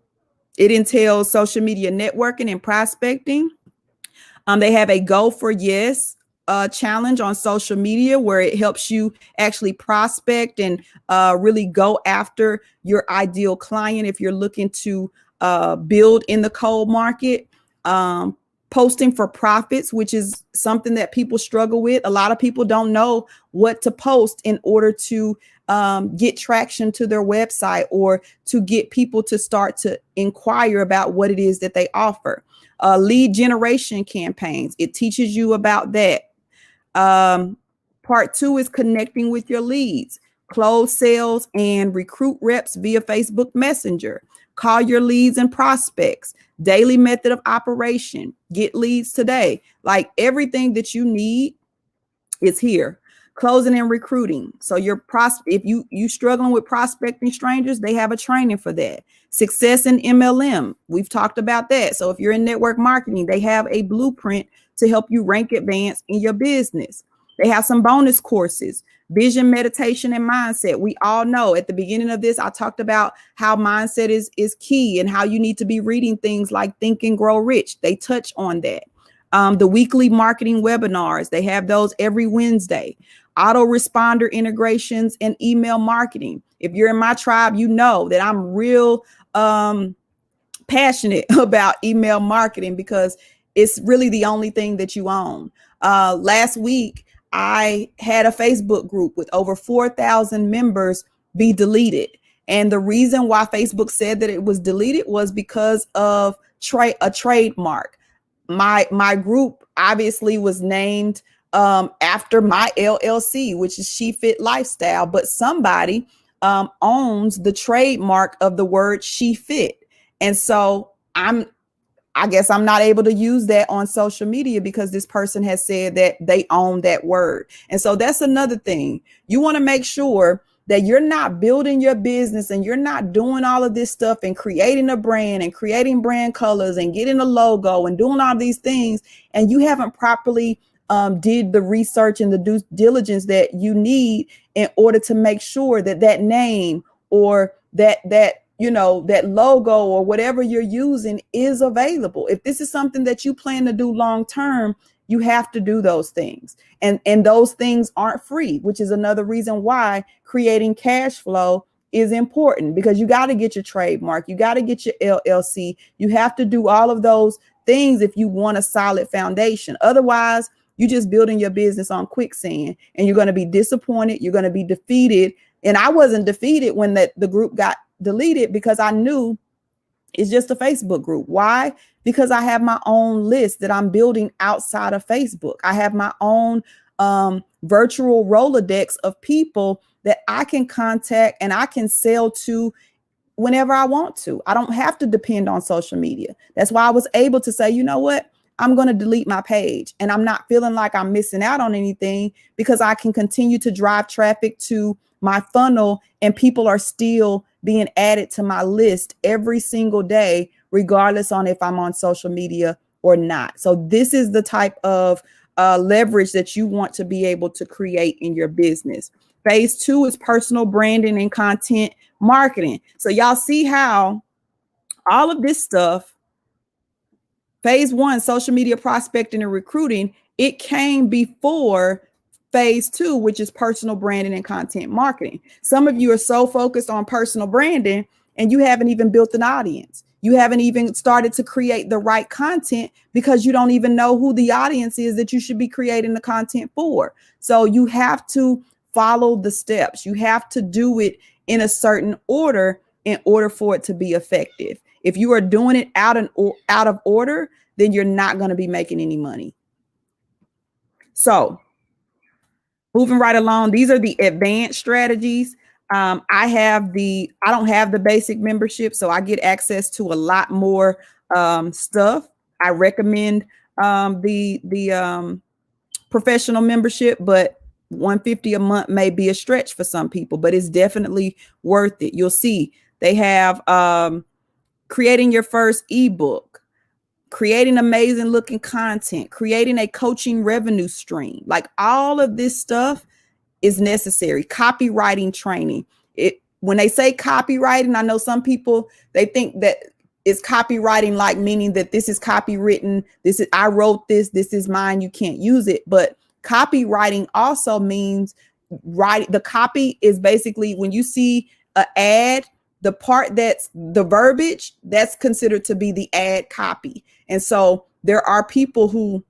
A: it entails social media networking and prospecting. They have a Go for Yes challenge on social media, where it helps you actually prospect and really go after your ideal client if you're looking to build in the cold market. Posting for profits, which is something that people struggle with. A lot of people don't know what to post in order to get traction to their website, or to get people to start to inquire about what it is that they offer. Lead generation campaigns, it teaches you about that. Part 2 is connecting with your leads, close sales and recruit reps via Facebook Messenger, call your leads and prospects, daily method of operation, get leads today. Like, everything that you need is here. Closing and recruiting. So if you struggling with prospecting strangers, they have a training for that. Success in MLM. We've talked about that. So if you're in network marketing, they have a blueprint to help you rank advance in your business. They have some bonus courses, vision, meditation, and mindset. We all know at the beginning of this, I talked about how mindset is key, and how you need to be reading things like Think and Grow Rich. They touch on that. The weekly marketing webinars, they have those every Wednesday. Autoresponder integrations and email marketing. If you're in my tribe, you know that I'm real passionate about email marketing, because it's really the only thing that you own. Last week, I had a Facebook group with over 4,000 members be deleted. And the reason why Facebook said that it was deleted was because of a trademark. My group obviously was named after my LLC, which is She Fit Lifestyle, but somebody owns the trademark of the word She Fit. And so I guess I'm not able to use that on social media because this person has said that they own that word. And so that's another thing. You want to make sure that you're not building your business and you're not doing all of this stuff and creating a brand and creating brand colors and getting a logo and doing all these things, and you haven't properly did the research and the due diligence that you need in order to make sure that that name or that logo or whatever you're using is available. If this is something that you plan to do long term, you have to do those things. And those things aren't free, which is another reason why creating cash flow is important, because you got to get your trademark, you got to get your LLC, you have to do all of those things if you want a solid foundation. Otherwise, you're just building your business on quicksand, and you're going to be disappointed, you're going to be defeated. And I wasn't defeated when the group got deleted, because I knew it's just a Facebook group. Why? Because I have my own list that I'm building outside of Facebook. I have my own virtual Rolodex of people that I can contact and I can sell to whenever I want to. I don't have to depend on social media. That's why I was able to say, you know what? I'm going to delete my page, and I'm not feeling like I'm missing out on anything, because I can continue to drive traffic to my funnel, and people are still being added to my list every single day, regardless on if I'm on social media or not. So this is the type of leverage that you want to be able to create in your business. Phase 2 is personal branding and content marketing. So y'all see how all of this stuff Phase one, social media prospecting and recruiting, it came before phase two, which is personal branding and content marketing. Some of you are so focused on personal branding and you haven't even built an audience. You haven't even started to create the right content because you don't even know who the audience is that you should be creating the content for. So you have to follow the steps. You have to do it in a certain order in order for it to be effective. If you are doing it out of order, then you're not going to be making any money. So moving right along, these are the advanced strategies. I don't have the basic membership, so I get access to a lot more stuff. I recommend the professional membership, but $150 a month may be a stretch for some people, but it's definitely worth it. You'll see they have creating your first ebook, creating amazing looking content, creating a coaching revenue stream. Like all of this stuff is necessary. Copywriting training. When they say copywriting, I know some people, they think that it's copywriting, like meaning that this is copywritten. I wrote this is mine. You can't use it. But copywriting also means the copy is basically when you see an ad, the part that's the verbiage, that's considered to be the ad copy. And so there are people who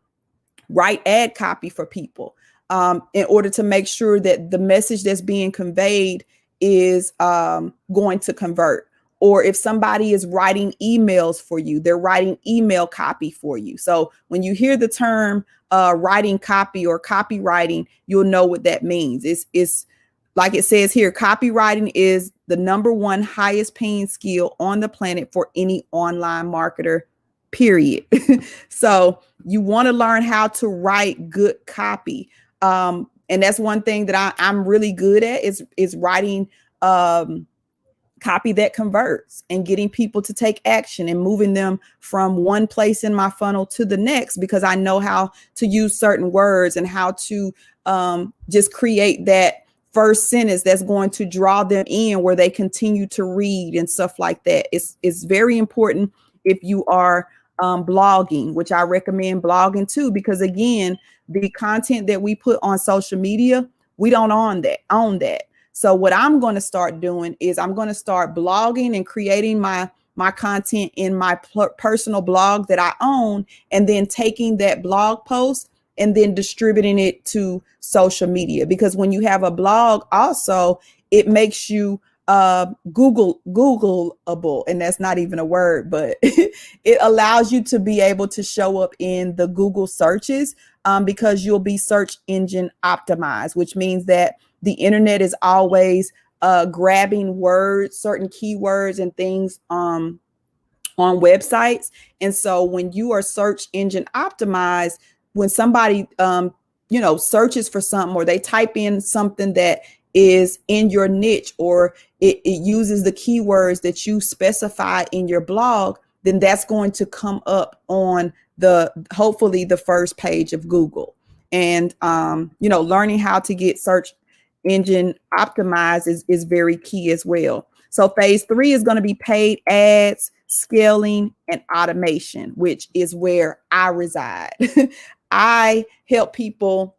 A: write ad copy for people in order to make sure that the message that's being conveyed is going to convert. Or if somebody is writing emails for you, they're writing email copy for you. So when you hear the term writing copy or copywriting, you'll know what that means. It's like it says here, copywriting is the #1 highest paying skill on the planet for any online marketer, period. So you want to learn how to write good copy. And that's one thing that I'm really good at is writing copy that converts and getting people to take action and moving them from one place in my funnel to the next, because I know how to use certain words and how to just create that first sentence that's going to draw them in where they continue to read and stuff like that. It's very important if you are blogging, which I recommend blogging too, because again, the content that we put on social media, we don't own that. So what I'm going to start doing is I'm going to start blogging and creating my content in my personal blog that I own, and then taking that blog post and then distributing it to social media. Because when you have a blog also, it makes you Googleable, and that's not even a word, but it allows you to be able to show up in the Google searches because you'll be search engine optimized, which means that the internet is always grabbing words, certain keywords and things on websites. And so when you are search engine optimized, when somebody searches for something, or they type in something that is in your niche, or it uses the keywords that you specify in your blog, then that's going to come up on hopefully the first page of Google. And learning how to get search engine optimized is very key as well. So phase 3 is going to be paid ads, scaling, and automation, which is where I reside. I help people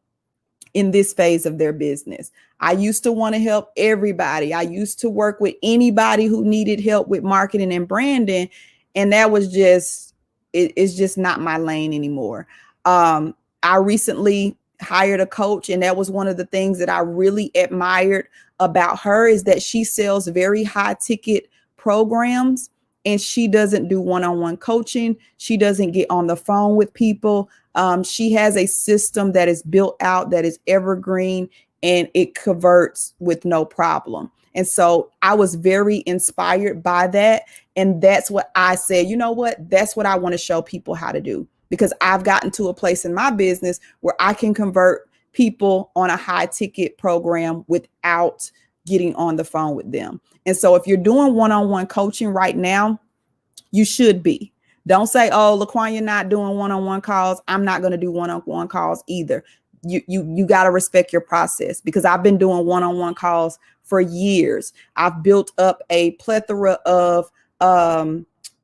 A: in this phase of their business. I used to want to help everybody. I used to work with anybody who needed help with marketing and branding. And that was it's just not my lane anymore. I recently hired a coach, and that was one of the things that I really admired about her, is that she sells very high ticket programs, and she doesn't do one-on-one coaching. She doesn't get on the phone with people. She has a system that is built out, that is evergreen, and it converts with no problem. And so I was very inspired by that. And that's what I said, you know what, that's what I want to show people how to do, because I've gotten to a place in my business where I can convert people on a high ticket program without getting on the phone with them. And so if you're doing one-on-one coaching right now, you should be. Don't say, oh, LaQuanya not doing one-on-one calls, I'm not going to do one-on-one calls either. You got to respect your process, because I've been doing one-on-one calls for years. I've built up a plethora of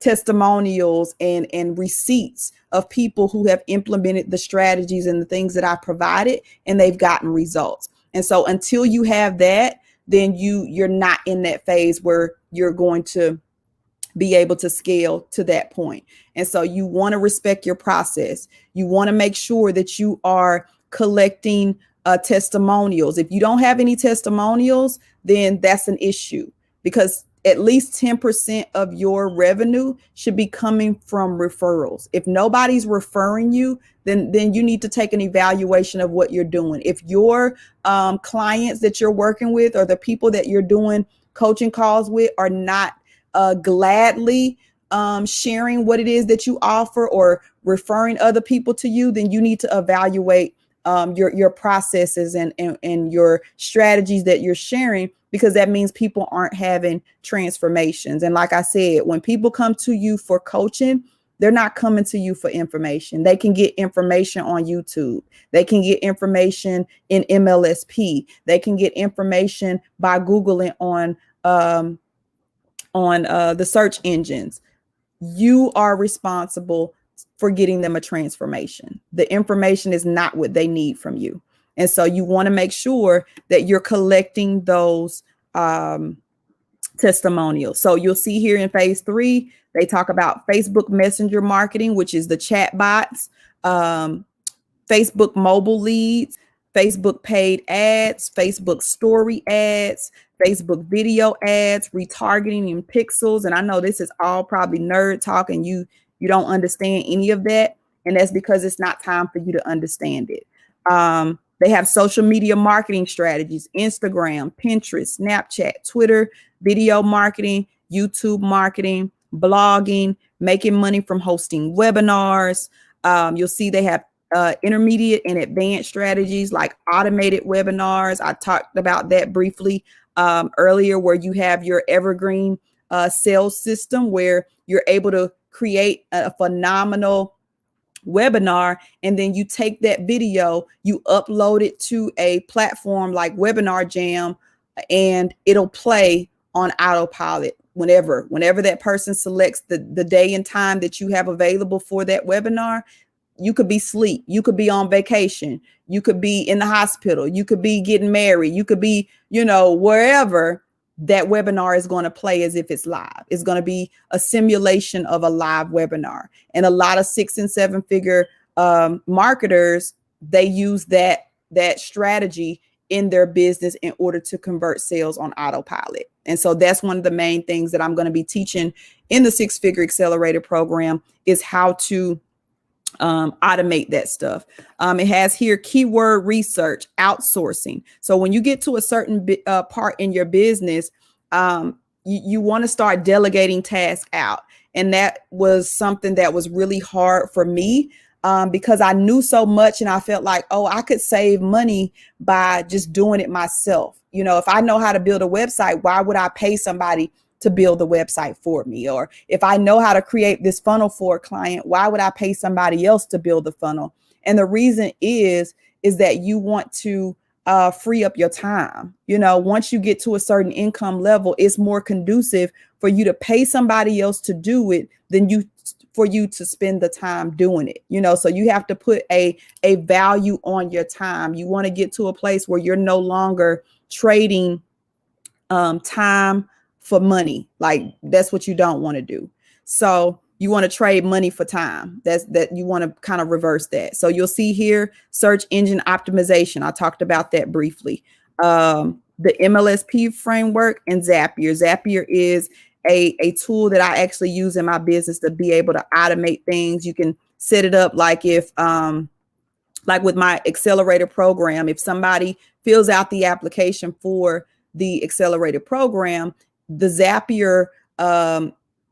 A: testimonials and receipts of people who have implemented the strategies and the things that I provided, and they've gotten results. And so until you have that, then you're not in that phase where you're going to be able to scale to that point. And so you want to respect your process. You want to make sure that you are collecting testimonials. If you don't have any testimonials, then that's an issue, because at least 10% of your revenue should be coming from referrals. If nobody's referring you, then you need to take an evaluation of what you're doing. If your clients that you're working with, or the people that you're doing coaching calls with, are not gladly sharing what it is that you offer or referring other people to you, then you need to evaluate your processes and your strategies that you're sharing, because that means people aren't having transformations. And like I said, when people come to you for coaching, they're not coming to you for information. They can get information on YouTube. They can get information in MLSP. They can get information by Googling on the search engines. You are responsible for getting them a transformation. The information is not what they need from you. And so you want to make sure that you're collecting those testimonials. So you'll see here in phase 3, they talk about Facebook Messenger marketing, which is the chat bots, Facebook mobile leads, Facebook paid ads, Facebook story ads, Facebook video ads, retargeting in pixels. And I know this is all probably nerd talk, and you don't understand any of that. And that's because it's not time for you to understand it. They have social media marketing strategies: Instagram, Pinterest, Snapchat, Twitter, video marketing, YouTube marketing, blogging, making money from hosting webinars. You'll see they have intermediate and advanced strategies like automated webinars. I talked about that briefly earlier, where you have your evergreen sales system, where you're able to create a phenomenal webinar, and then you take that video, you upload it to a platform like Webinar Jam, and it'll play on autopilot whenever that person selects the day and time that you have available for that webinar. You could be asleep, you could be on vacation, you could be in the hospital, you could be getting married, you could be, wherever. That webinar is going to play as if it's live. It's going to be a simulation of a live webinar. And a lot of 6- and 7-figure marketers, they use that strategy in their business in order to convert sales on autopilot. And so that's one of the main things that I'm going to be teaching in the 6-Figure Accelerator program, is how to automate that stuff. It has here keyword research, outsourcing. So when you get to a certain part in your business, you want to start delegating tasks out. And that was something that was really hard for me, because I knew so much, and I felt like, I could save money by just doing it myself. If I know how to build a website, why would I pay somebody to build the website for me? Or if I know how to create this funnel for a client, why would I pay somebody else to build the funnel? And the reason is that you want to free up your time. Once you get to a certain income level, it's more conducive for you to pay somebody else to do it than for you to spend the time doing it. So you have to put a value on your time. You want to get to a place where you're no longer trading time for money. Like, that's what you don't want to do. So you want to trade money for time. That you want to kind of reverse that. So you'll see here, search engine optimization. I talked about that briefly. The MLSP framework and Zapier. Zapier is a tool that I actually use in my business to be able to automate things. You can set it up like like with my accelerator program, if somebody fills out the application for the accelerator program, the Zapier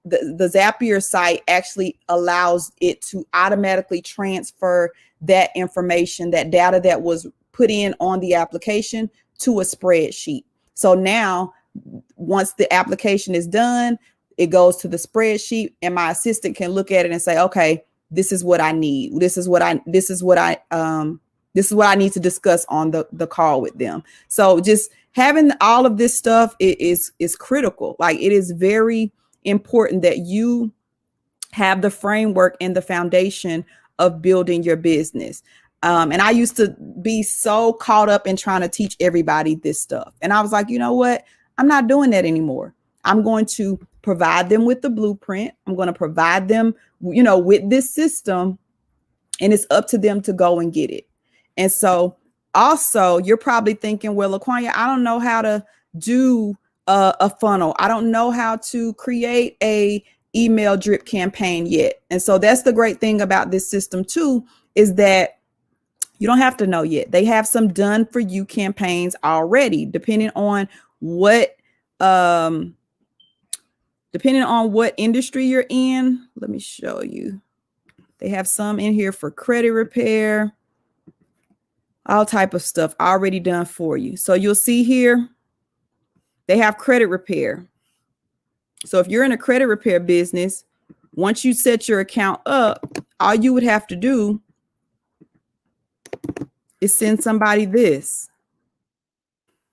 A: the Zapier site actually allows it to automatically transfer that information, that data that was put in on the application, to a spreadsheet. So now, once the application is done, it goes to the spreadsheet, and my assistant can look at it and say, okay, this is what I need. This is what I need to discuss on the call with them. So just having all of this stuff is critical. Like, it is very important that you have the framework and the foundation of building your business. And I used to be so caught up in trying to teach everybody this stuff. And I was like, you know what? I'm not doing that anymore. I'm going to provide them with the blueprint. I'm going to provide them, with this system, and it's up to them to go and get it. And so also you're probably thinking, well, LaQuanya, I don't know how to do a funnel. I don't know how to create a email drip campaign yet. And so that's the great thing about this system too, is that you don't have to know yet. They have some done for you campaigns already, depending on what industry you're in. Let me show you. They have some in here for credit repair, all type of stuff already done for you. So you'll see here, they have credit repair. So if you're in a credit repair business, once you set your account up, all you would have to do is send somebody this.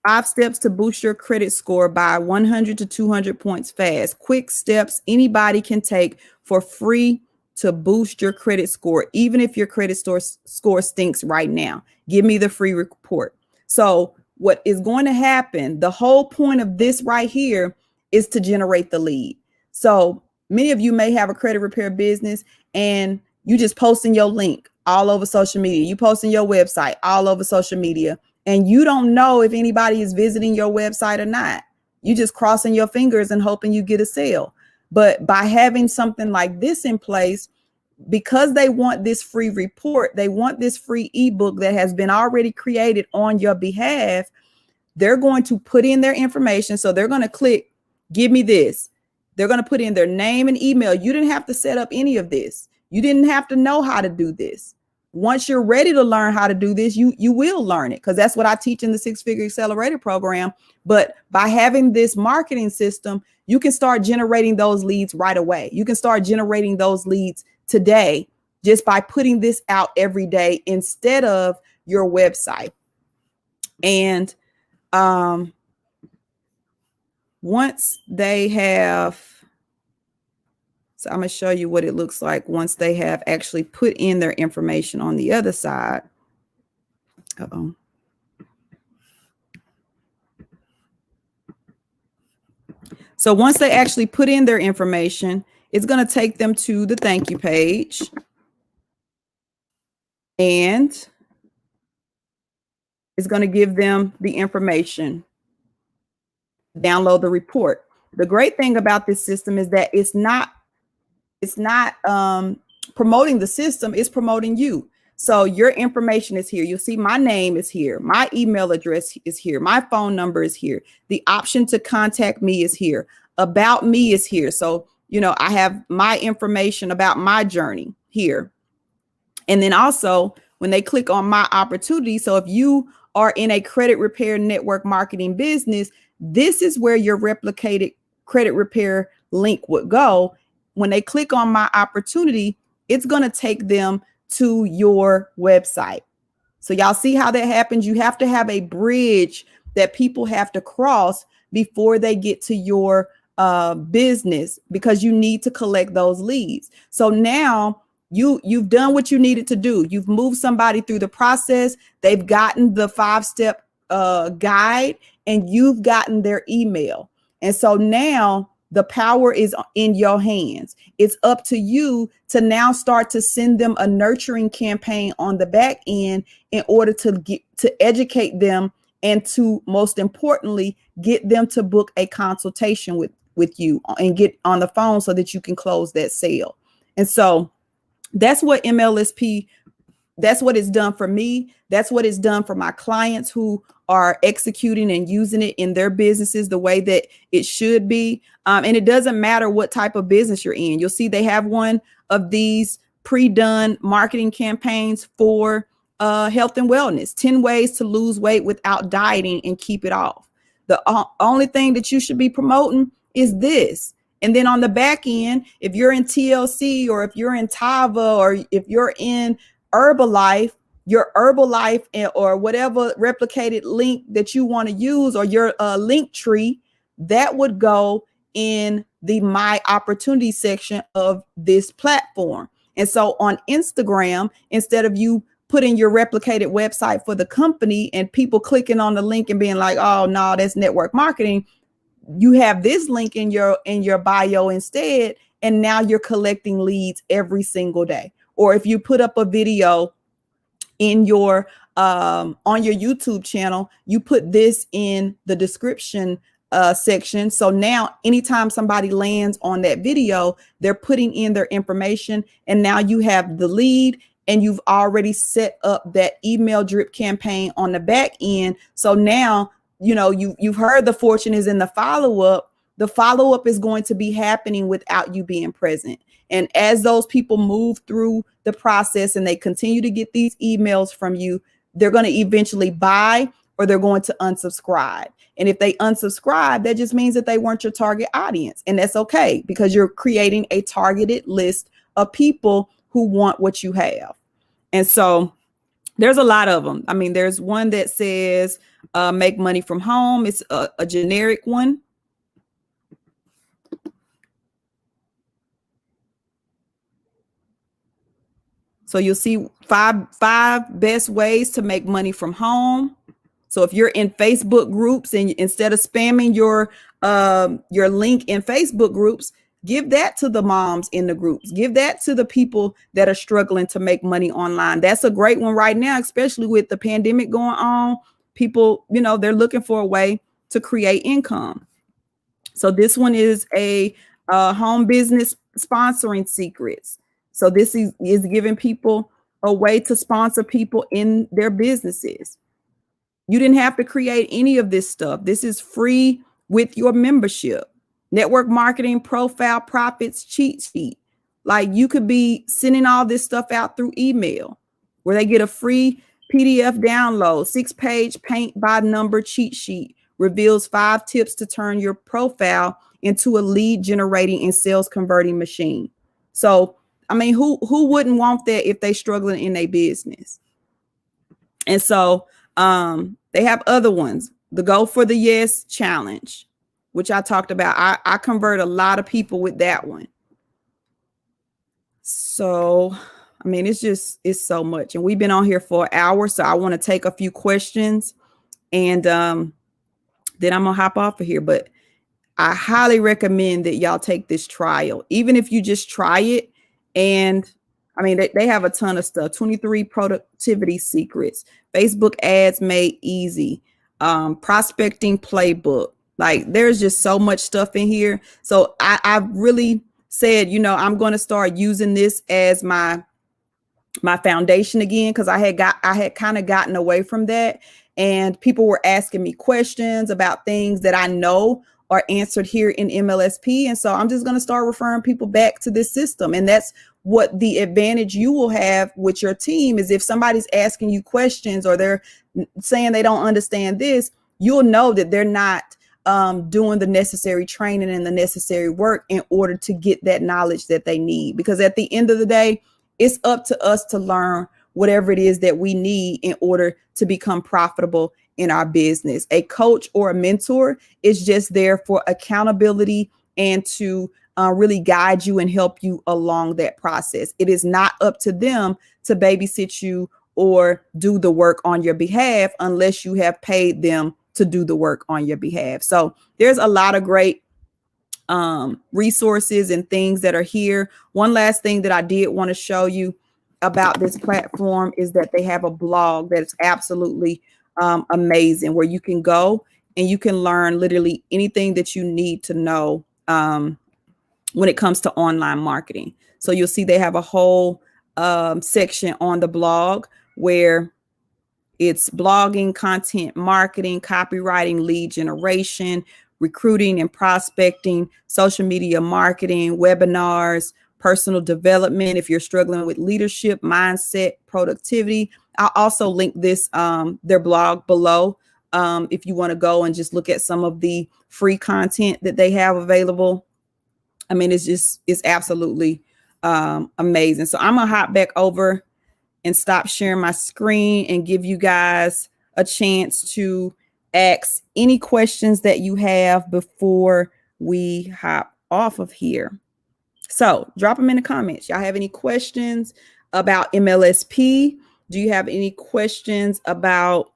A: 5 steps to boost your credit score by 100 to 200 points fast. Quick steps anybody can take for free to boost your credit score, even if your credit score stinks right now. Give me the free report. So what is going to happen, the whole point of this right here is to generate the lead. So many of you may have a credit repair business and you just posting your link all over social media. You posting your website all over social media, and you don't know if anybody is visiting your website or not. You just crossing your fingers and hoping you get a sale. But by having something like this in place, because they want this free report, they want this free ebook that has been already created on your behalf, they're going to put in their information. So they're going to click, give me this. They're going to put in their name and email. You didn't have to set up any of this. You didn't have to know how to do this. Once you're ready to learn how to do this, you will learn it, because that's what I teach in the 6-Figure Accelerator program. But by having this marketing system, you can start generating those leads right away. You can start generating those leads today just by putting this out every day instead of your website. And once they have, so I'm going to show you what it looks like once they have actually put in their information on the other side. Uh-oh. So once they actually put in their information, it's going to take them to the thank you page. And it's going to give them the information. Download the report. The great thing about this system is that it's not promoting the system, it's promoting you. So your information is here. You'll see my name is here. My email address is here. My phone number is here. The option to contact me is here. About me is here. So, I have my information about my journey here. And then also when they click on my opportunity, so if you are in a credit repair network marketing business, this is where your replicated credit repair link would go. When they click on my opportunity, it's going to take them to your website. So y'all see how that happens? You have to have a bridge that people have to cross before they get to your business, because you need to collect those leads. So now you've done what you needed to do. You've moved somebody through the process. They've gotten the 5-step guide, and you've gotten their email. And so now the power is in your hands. It's up to you to now start to send them a nurturing campaign on the back end in order to educate them, and to, most importantly, get them to book a consultation with you and get on the phone so that you can close that sale. And so that's what MLSP, that's what it's done for me. That's what it's done for my clients who are executing and using it in their businesses the way that it should be. And it doesn't matter what type of business you're in. You'll see they have one of these pre-done marketing campaigns for health and wellness, 10 ways to lose weight without dieting and keep it off. The only thing that you should be promoting is this. And then on the back end, if you're in TLC, or if you're in Tava, or if you're in Herbalife, your Herbalife or whatever replicated link that you want to use, or your link tree, that would go in the My Opportunity section of this platform. And so on Instagram, instead of you putting your replicated website for the company and people clicking on the link and being like, oh no, that's network marketing, you have this link in your bio instead, and now you're collecting leads every single day. Or if you put up a video in your on your YouTube channel, you put this in the description section. So now anytime somebody lands on that video, they're putting in their information, and now you have the lead, and you've already set up that email drip campaign on the back end. So now, you know, you've heard the fortune is in the follow-up. The follow-up is going to be happening without you being present. And as those people move through the process and they continue to get these emails from you, they're going to eventually buy or they're going to unsubscribe. And if they unsubscribe, that just means that they weren't your target audience. And that's okay, because you're creating a targeted list of people who want what you have. And so there's a lot of them. I mean, there's one that says make money from home. It's a generic one. So you'll see five best ways to make money from home. So if you're in Facebook groups, and instead of spamming your link in Facebook groups, give that to the moms in the groups. Give that to the people that are struggling to make money online. That's a great one right now, especially with the pandemic going on. People, you know, they're looking for a way to create income. So this one is a home business sponsoring secrets. So this is giving people a way to sponsor people in their businesses. You didn't have to create any of this stuff. This is free with your membership. Network marketing profile profits cheat sheet. Like, you could be sending all this stuff out through email where they get a free PDF download, 6-page paint by number cheat sheet, reveals 5 tips to turn your profile into a lead generating and sales converting machine. So, I mean, who wouldn't want that if they struggling in their business? And so they have other ones. The Go for the Yes challenge, which I talked about. I convert a lot of people with that one. So, I mean, it's so much. And we've been on here for an hour. So I want to take a few questions, and then I'm going to hop off of here. But I highly recommend that y'all take this trial, even if you just try it. And I mean, they have a ton of stuff. 23 productivity secrets, Facebook ads made easy, prospecting playbook. Like, there's just so much stuff in here. So I really said, you know, I'm going to start using this as my foundation again, because I had kind of gotten away from that, and people were asking me questions about things that I know are answered here in MLSP. And so I'm just going to start referring people back to this system. And that's what the advantage you will have with your team is, if somebody's asking you questions or they're saying they don't understand this, you'll know that they're not doing the necessary training and the necessary work in order to get that knowledge that they need. Because at the end of the day, it's up to us to learn whatever it is that we need in order to become profitable in our business. A coach or a mentor is just there for accountability and to really guide you and help you along that process. It is not up to them to babysit you or do the work on your behalf unless you have paid them to do the work on your behalf. So there's a lot of great resources and things that are here. One last thing that I did want to show you about this platform is that they have a blog that's absolutely amazing, where you can go and you can learn literally anything that you need to know when it comes to online marketing. So you'll see they have a whole section on the blog where it's blogging, content marketing, copywriting, lead generation, recruiting and prospecting, social media marketing, webinars, personal development. If you're struggling with leadership, mindset, productivity, I'll also link this, their blog below. If you want to go and just look at some of the free content that they have available. I mean, it's absolutely amazing. So I'm gonna hop back over and stop sharing my screen and give you guys a chance to ask any questions that you have before we hop off of here. So drop them in the comments. Y'all have any questions about MLSP? Do you have any questions about,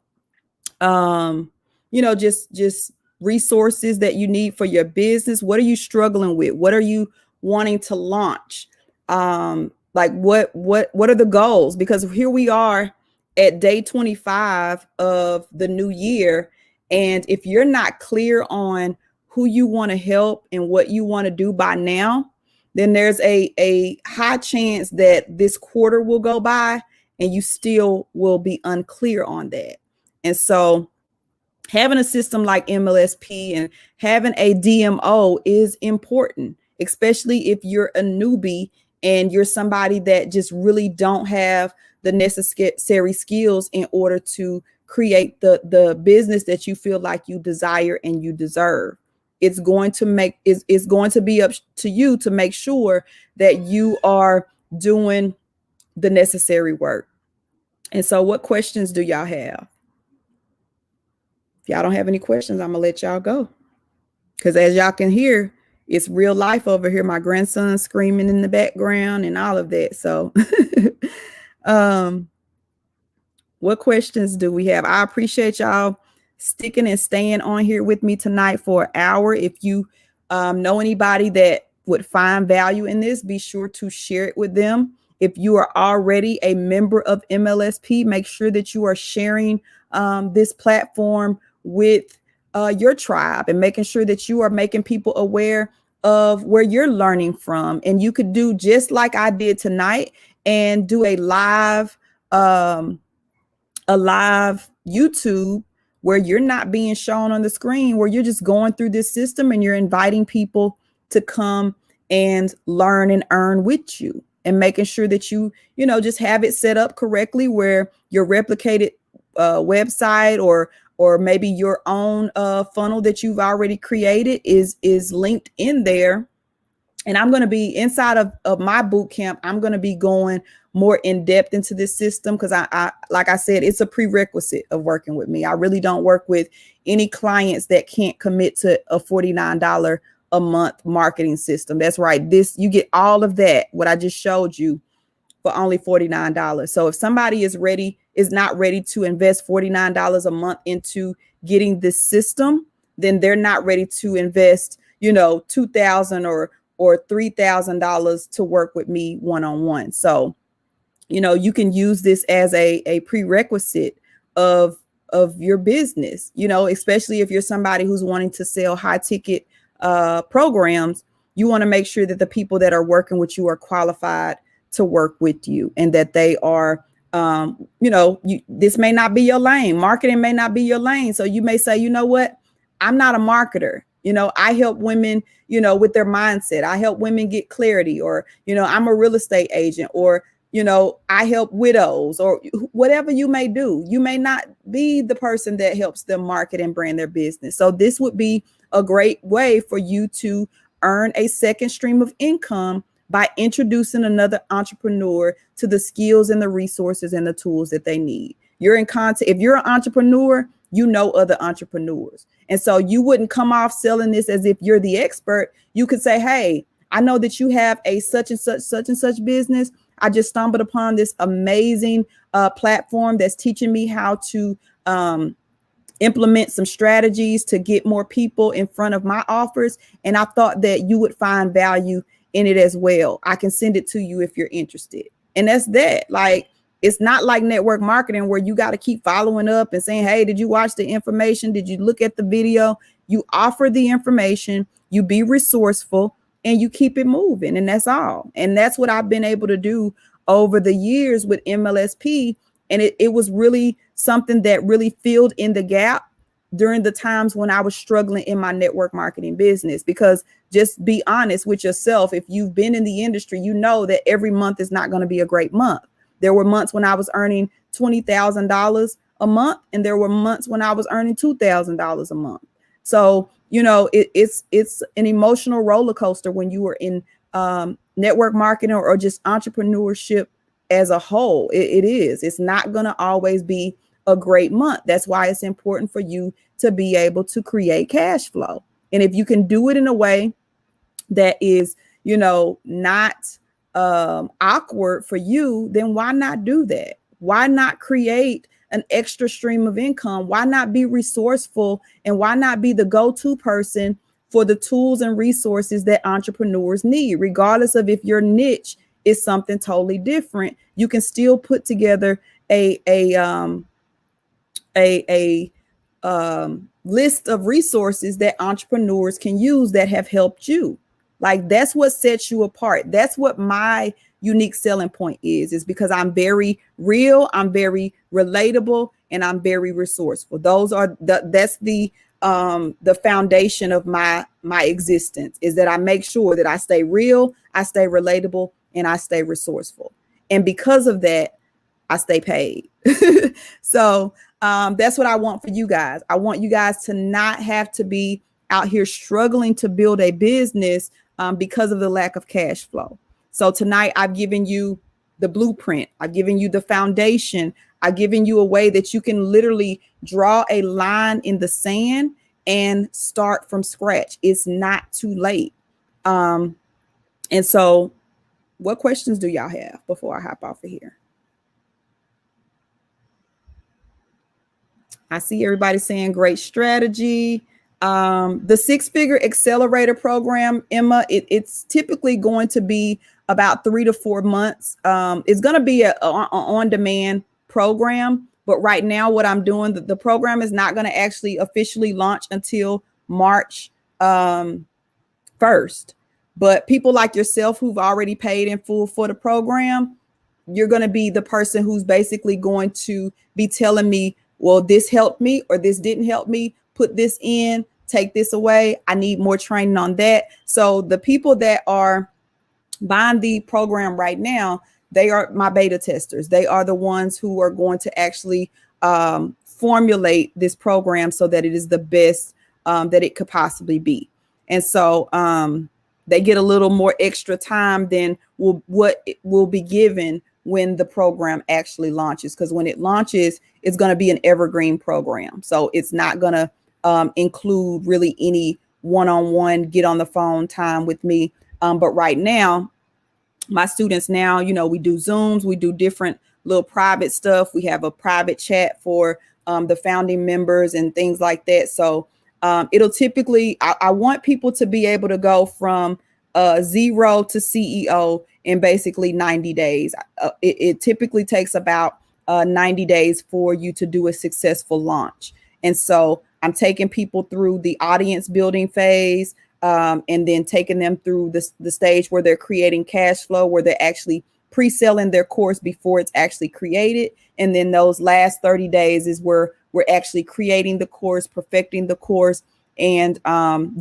A: just resources that you need for your business? What are you struggling with? What are you wanting to launch? Like what are the goals? Because here we are at day 25 of the new year. And if you're not clear on who you want to help and what you want to do by now, then there's a high chance that this quarter will go by and you still will be unclear on that. And so having a system like MLSP and having a DMO is important, especially if you're a newbie and you're somebody that just really don't have the necessary skills in order to create the business that you feel like you desire and you deserve. It's going to be up to you to make sure that you are doing the necessary work. And so what questions do y'all have? If y'all don't have any questions, I'm gonna let y'all go. Because as y'all can hear, it's real life over here. My grandson screaming in the background and all of that. So what questions do we have? I appreciate y'all sticking and staying on here with me tonight for an hour. If you know anybody that would find value in this, be sure to share it with them. If you are already a member of MLSP, make sure that you are sharing this platform with your tribe and making sure that you are making people aware of where you're learning from. And you could do just like I did tonight and do a live YouTube where you're not being shown on the screen, where you're just going through this system and you're inviting people to come and learn and earn with you, and making sure that you just have it set up correctly where your replicated website or maybe your own funnel that you've already created is linked in there. And I'm going to be inside of my boot camp. I'm going to be going more in depth into this system because I like I said, it's a prerequisite of working with me. I really don't work with any clients that can't commit to a $49 a month marketing system. That's right. You get all of that, what I just showed you, for only $49. So if somebody is not ready to invest $49 a month into getting this system, then they're not ready to invest, $2,000 or $3,000 to work with me one-on-one. So, you can use this as a prerequisite of your business, especially if you're somebody who's wanting to sell high ticket programs. You want to make sure that the people that are working with you are qualified to work with you, and that they are, this may not be your lane. Marketing may not be your lane. So you may say, you know what, I'm not a marketer. I help women, with their mindset. I help women get clarity, or, I'm a real estate agent, or, I help widows, or whatever you may do. You may not be the person that helps them market and brand their business. So this would be a great way for you to earn a second stream of income by introducing another entrepreneur to the skills and the resources and the tools that they need. You're in contact. If you're an entrepreneur, you know other entrepreneurs. And so you wouldn't come off selling this as if you're the expert. You could say, hey, I know that you have a such and such business. I just stumbled upon this amazing platform that's teaching me how to implement some strategies to get more people in front of my offers. And I thought that you would find value in it as well. I can send it to you if you're interested. And that's that. Like, it's not like network marketing where you got to keep following up and saying, hey, did you watch the information? Did you look at the video? You offer the information, you be resourceful, and you keep it moving. And that's all. And that's what I've been able to do over the years with MLSP. And it was really something that really filled in the gap during the times when I was struggling in my network marketing business. Because just be honest with yourself. If you've been in the industry, you know that every month is not going to be a great month. There were months when I was earning $20,000 a month, and there were months when I was earning $2,000 a month. So, it's an emotional roller coaster when you were in network marketing or just entrepreneurship as a whole. It is. It's not going to always be a great month. That's why it's important for you to be able to create cash flow. And if you can do it in a way that is, not awkward for you, then why not do that? Why not create an extra stream of income? Why not be resourceful, and why not be the go-to person for the tools and resources that entrepreneurs need? Regardless of if your niche is something totally different, you can still put together a list of resources that entrepreneurs can use that have helped you. Like, that's what sets you apart. That's what my unique selling point is because I'm very real, I'm very relatable, and I'm very resourceful. That's the foundation of my existence, is that I make sure that I stay real, I stay relatable, and I stay resourceful. And because of that, I stay paid. So that's what I want for you guys. I want you guys to not have to be out here struggling to build a business because of the lack of cash flow. So tonight I've given you the blueprint. I've given you the foundation. I've given you a way that you can literally draw a line in the sand and start from scratch. It's not too late. And so what questions do y'all have before I hop off of here? I see everybody saying great strategy. The six-figure accelerator program, Emma, it's typically going to be about 3 to 4 months. It's going to be an on-demand program, but right now what I'm doing, the program is not going to actually officially launch until March 1st. But people like yourself who've already paid in full for the program, you're going to be the person who's basically going to be telling me, well, this helped me or this didn't help me. Put this in, take this away. I need more training on that. So the people that are buying the program right now, they are my beta testers. They are the ones who are going to actually formulate this program so that it is the best that it could possibly be. And so they get a little more extra time than what will be given when the program actually launches. Because when it launches, it's going to be an evergreen program. So it's not going to include really any one-on-one get on the phone time with me. But right now, my students now, we do Zooms, we do different little private stuff. We have a private chat for the founding members and things like that. So it'll typically, I want people to be able to go from 0 to CEO in basically 90 days. It typically takes about 90 days for you to do a successful launch. And so I'm taking people through the audience building phase and then taking them through the stage where they're creating cash flow, where they're actually pre-selling their course before it's actually created. And then those last 30 days is where we're actually creating the course, perfecting the course, and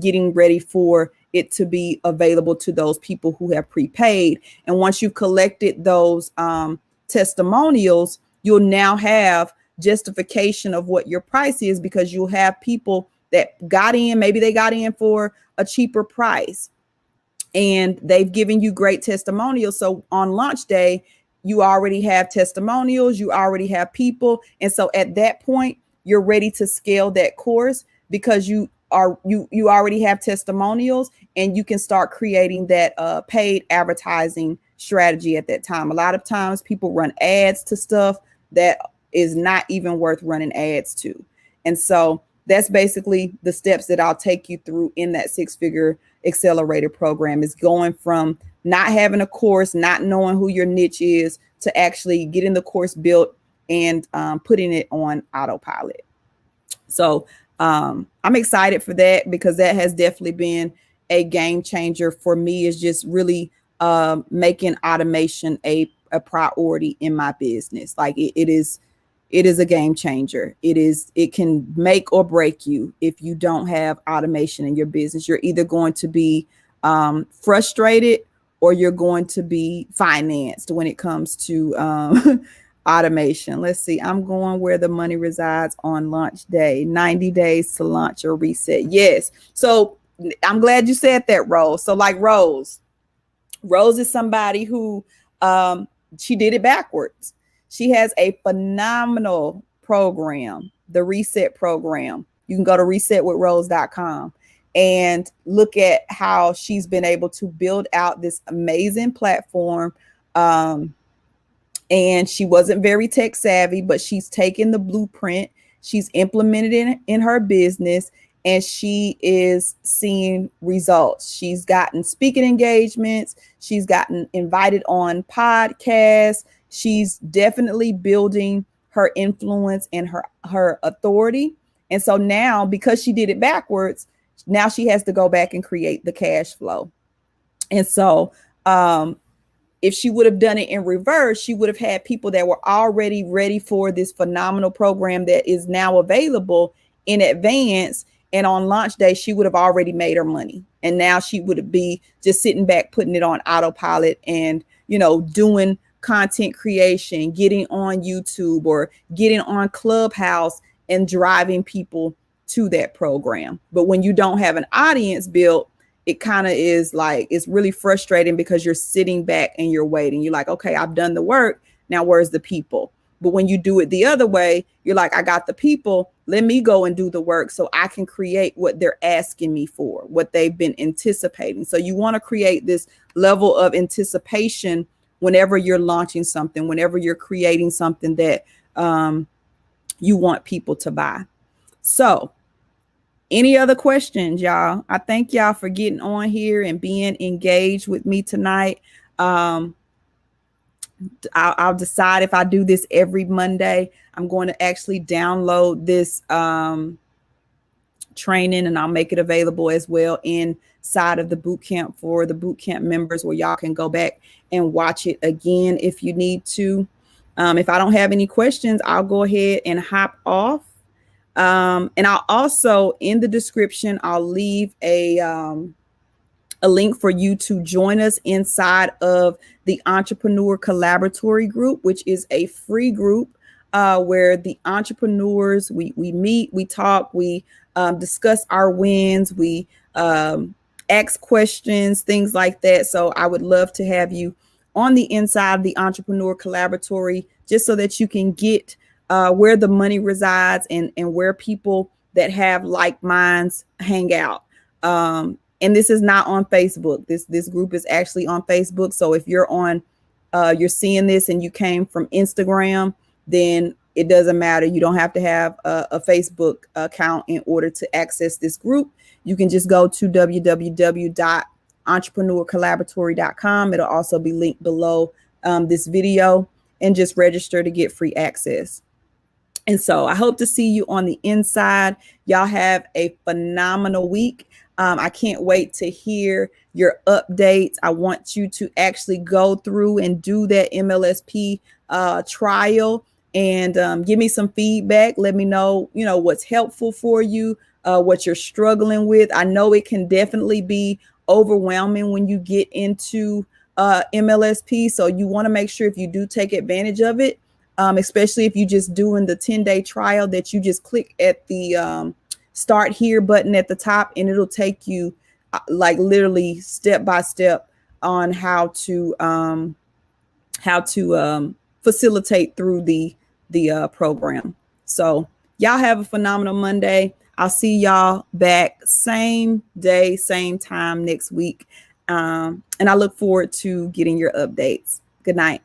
A: getting ready for it to be available to those people who have prepaid. And once you've collected those testimonials, you'll now have justification of what your price is, because you'll have people that got in, maybe they got in for a cheaper price and they've given you great testimonials. So on launch day, you already have testimonials, you already have people. And so at that point, you're ready to scale that course because you already have testimonials, and you can start creating that paid advertising strategy at that time. A lot of times people run ads to stuff that is not even worth running ads to. And so that's basically the steps that I'll take you through in that six-figure accelerator program, is going from not having a course, not knowing who your niche is, to actually getting the course built and putting it on autopilot. So I'm excited for that, because that has definitely been a game changer for me, is just really making automation a priority in my business. Like it is a game changer. It can make or break you if you don't have automation in your business. You're either going to be frustrated or you're going to be financed when it comes to automation. Let's see. I'm going where the money resides on launch day. 90 days to launch or reset. Yes. So I'm glad you said that, Rose. So like Rose is somebody who she did it backwards. She has a phenomenal program, the Reset program. You can go to resetwithrose.com. and look at how she's been able to build out this amazing platform. And she wasn't very tech savvy, but she's taken the blueprint, she's implemented it in her business, and she is seeing results. She's gotten speaking engagements, she's gotten invited on podcasts, she's definitely building her influence and her authority. And so now, because she did it backwards, now she has to go back and create the cash flow. And so if she would have done it in reverse, she would have had people that were already ready for this phenomenal program that is now available in advance. And on launch day, she would have already made her money. And now she would be just sitting back, putting it on autopilot and, doing content creation, getting on YouTube or getting on Clubhouse and driving people to that program. But when you don't have an audience built, it kind of is like, it's really frustrating because you're sitting back and you're waiting. You're like, okay, I've done the work. Now where's the people? But when you do it the other way, you're like, I got the people. Let me go and do the work so I can create what they're asking me for, what they've been anticipating. So you want to create this level of anticipation whenever you're launching something, whenever you're creating something that you want people to buy. So any other questions, y'all? I thank y'all for getting on here and being engaged with me tonight. I'll decide if I do this every Monday. I'm going to actually download this training, and I'll make it available as well inside of the boot camp for the boot camp members, where y'all can go back and watch it again if you need to. If I don't have any questions, I'll go ahead and hop off. And I'll also, in the description, I'll leave a link for you to join us inside of the Entrepreneur Collaboratory Group, which is a free group where the entrepreneurs, we meet, we talk, we discuss our wins, we ask questions, things like that. So I would love to have you on the inside of the Entrepreneur Collaboratory, just so that you can get where the money resides and where people that have like minds hang out. And this is not on Facebook. This group is actually on Facebook. So if you're on, you're seeing this and you came from Instagram, then it doesn't matter. You don't have to have a Facebook account in order to access this group. You can just go to www.entrepreneurcollaboratory.com. It'll also be linked below this video, and just register to get free access. And so I hope to see you on the inside. Y'all have a phenomenal week. I can't wait to hear your updates. I want you to actually go through and do that MLSP trial and give me some feedback. Let me know, what's helpful for you, what you're struggling with. I know it can definitely be overwhelming when you get into MLSP. So you want to make sure, if you do take advantage of it, especially if you're just doing the 10-day trial, that you just click at the start here button at the top, and it'll take you like literally step by step on how to facilitate through the program. So y'all have a phenomenal Monday. I'll see y'all back same day, same time next week. And I look forward to getting your updates. Good night.